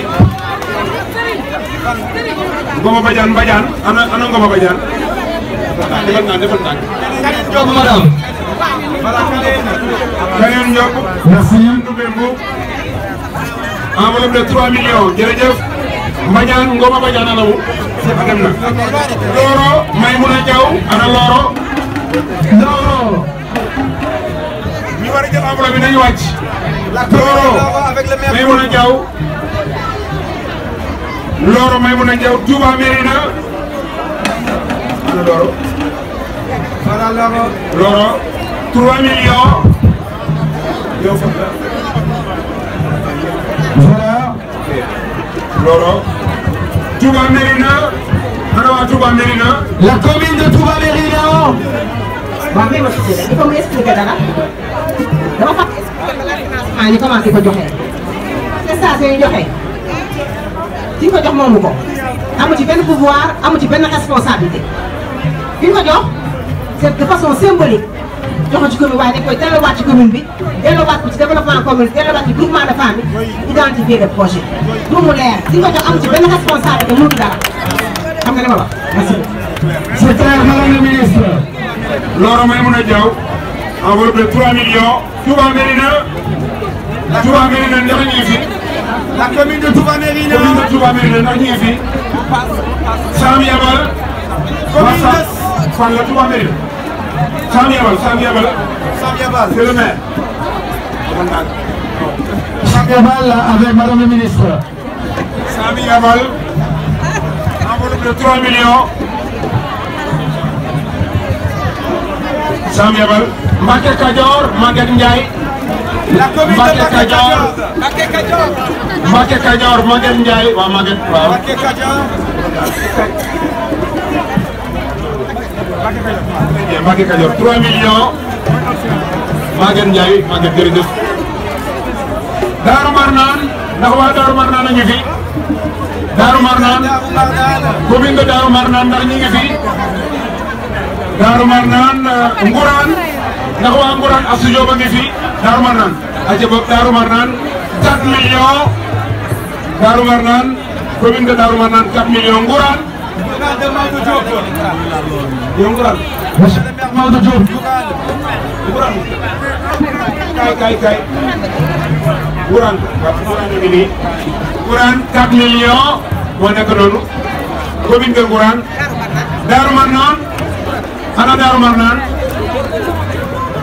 L: Ngoma Badiane ana Ngoma Badiane. defal naa.
P: keneen Diop madame.
L: keneen Diop.
P: merci.
L: Ndoumbé Mbuub. enveloppe de 3 millions jërëjëf. Ngoma Badiane ana mu. dem na. Loro Maymouna Diaw ana Loro.
P: Loro.
L: ñu war a jël enveloppe bi nañu wàcc. Loro Maymouna Diaw. Loro Maymouna Diaw Touba Mérina. ana Loro.
D: voilà Loro.
L: Loro 3 millions. yow fan la.
P: voilà.
L: Loro. Touba Mérina. ana waa Touba Mérina.
P: La commune de Touba Mérina.
J: waaw mais ma il faut mu expliquer dara dama fa expliquer ba la financement ñu commencé ko joxe prestation yi joxe ki ko jox moomu ko amu ci benn pouvoir amu ci benn responsabilité ki ko jox c'est de façon symbolique joxo ci commune waaye dañ koy delloowaat ci commune bi delloowaat ko ci développement commune delloowaat ci groupement de famille identifier le projet pour mu leer ki ko jox amu ci benn responsabilité mënul dara xam nga li ma wax merci.
P: C'est clair, madame le ministre.
L: Loro Maymouna Diaw enveloppe de 3 millions. Touba Mérina. Touba Mérina ndax ñu ngi fi.
D: La commune de Touba Mérina.
L: commune de Touba Mérina ndax ñu ngi fi. Sam Yabal.
D: commune de
L: fan la Touba Mérina. Sam Yabal. C'est le maire.
P: Sam Yabal avec madame le ministre.
L: Sam Yabal. enveloppe de 3 millions. Sam Yabal. Mbacké Kadior Maguette Ndiaye.
D: La commune de
L: Mbacké Kadior. Mbacké Kadior Maguette Ndiaye waaw Maguette waaw.
D: Mbacké Kadior.
L: Mbacké Kadior 3 millions. Maguette Ndiaye Maguette jërëjëf. Daaru Marnaan ndax waa Daaru Marnaan a ngi fi. Daaru Marnaan commune de Daaru Marnaan ndax ñu ngi fi. Daaru Marnaan Ngourane ndax waa Ngourane Assou Diop a ngi fi. Daaru Marnaan aca boog Daaru Marnaan 4 millions. Daaru Marnaan commune de Daaru Marnaan 4 millions Ngourane. yow Ngourane.
P: monsieur le maire Maodo Diop.
L: Ngourane. kay. Ngourane waaw Ngourane ngi nii. Ngourane 4 millions moo nekk noonu. commune de Ngourane. Daaru Marnaan. ana Daaru Marnaan.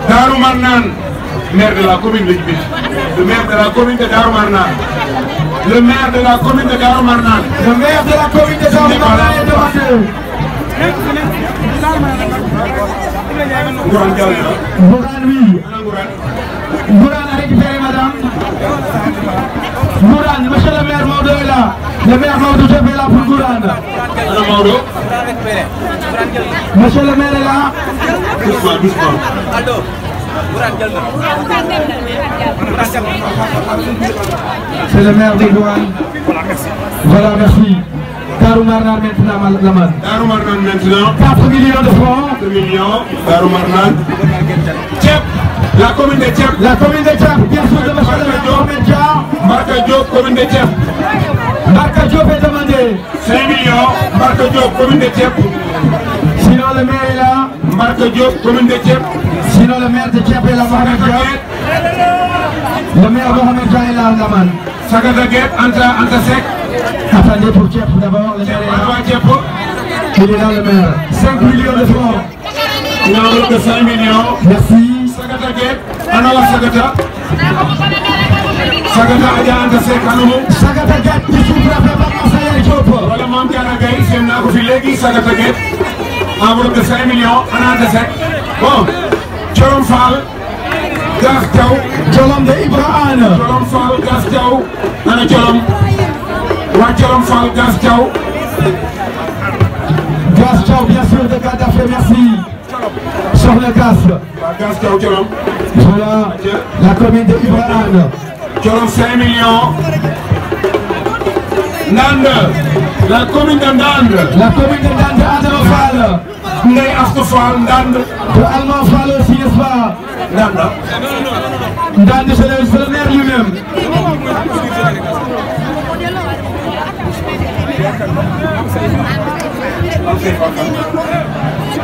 L: Daaru Marnaan. maire de la commune de Djibi. le maire de la commune de Daaru Marnaan. le maire de la commune de Daaru Marnaan.
P: Le maire de la commune de Daaru Marnaan est demandé.
L: Ngourane jàll na.
P: Ngourane oui. Ngourane a récupéré madame. Ngourane, monsieur le maire Maodo est là. Le maire Maodo Diop est là pour Ngourane.
L: Ana Maodo.
P: Monsieur le maire est là.
L: Doucement.
P: C'est le maire de Ngourane. Voilà, merci. Daaru Marnaan maintenant, Lamane.
L: Daaru Marnaan maintenant.
P: 4 millions de francs.
L: 4 millions. Daaru Marnaan. Thiep. La commune de Thiep.
P: La commune de Thiep, bien sûr, de monsieur le maire Mohamed Dia.
L: Mbarka Diop, commune de Thiep.
P: Mbarka Diop est demandé.
L: 5 millions. Mbarka Diop, commune de Thiep.
P: Sinon, le maire est là.
L: Mbarka Diop, commune de Thiep.
P: Sinon, le maire de Thiep est là, Mohamed Dia. Le maire Mohamed Dia est là, Lamane.
L: Sagata Guet, Anta Seck.
P: Attendez pour Thiep d'abord, le maire est là. Il est là, le maire. 5 millions de francs.
L: Une enveloppe de 5 millions.
P: Merci.
L: Sagata Guet, ana wa Sagata. Sagata Adja Anta Seck anamu.
P: Sagata Guet, di sous-préfet Bamba Sayar Diop.
L: Wala Mame Diarra Gaye, seen naa ko fi léegi Sagata Guet. Enveloppe de 5 millions, ana Anta Seck. Bon, Thiolom Fall. Gas Thiaw.
P: Thiolom de Ibrahima.
L: Thiolom Fall, Gas Thiaw. Ana Thiolom. Waa Thiolom Fall, Gas Thiaw.
P: Gas Thiaw, bien sûr, de Gaddafi, merci. Sur le gaz.
L: Gas Thiaw Thiolom.
P: Voilà, la commune de Ibrahima.
L: Thiolom 5 millions. Ndande, la commune de Ndande.
P: La commune de Ndande, Adama Fall.
L: Ndeye Astou Fall, Ndande.
P: De Allemand Fall aussi, n'est-ce pas?
L: Ndande.
P: Ndande, c'est le maire lui-même.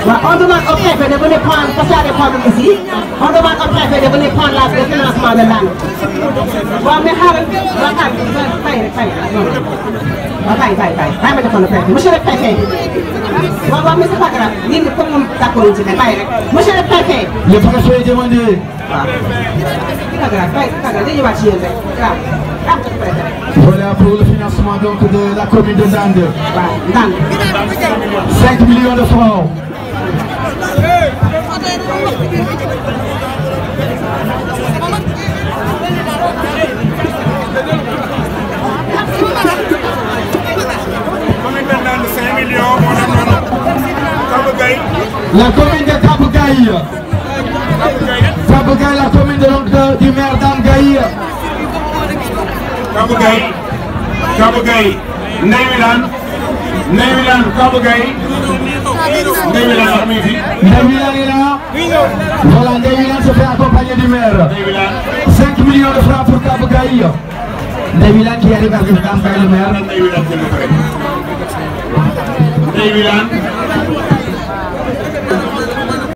J: On demande au préfet de venir prendre, parce qu'il y a des problèmes ici, on demande au préfet de venir prendre le financement de l'âne. Bon, mais monsieur le préfet, mais c'est pas grave, monsieur le préfet.
P: Le préfet est demandé. Voilà pour le financement donc de la commune de Ndande. 5 millions de francs. La commune de Kabougaï. Kabougaï, la commune de, du maire d'Amgaï.
L: Kabougaï, Neywilan, Kabougaï, Neywilan
P: est là. Voilà, Neywilan se fait accompagner du maire. 5 millions de francs pour Kabougaï. Neywilan qui arrive à Amgaï, le maire.
L: Neywilan,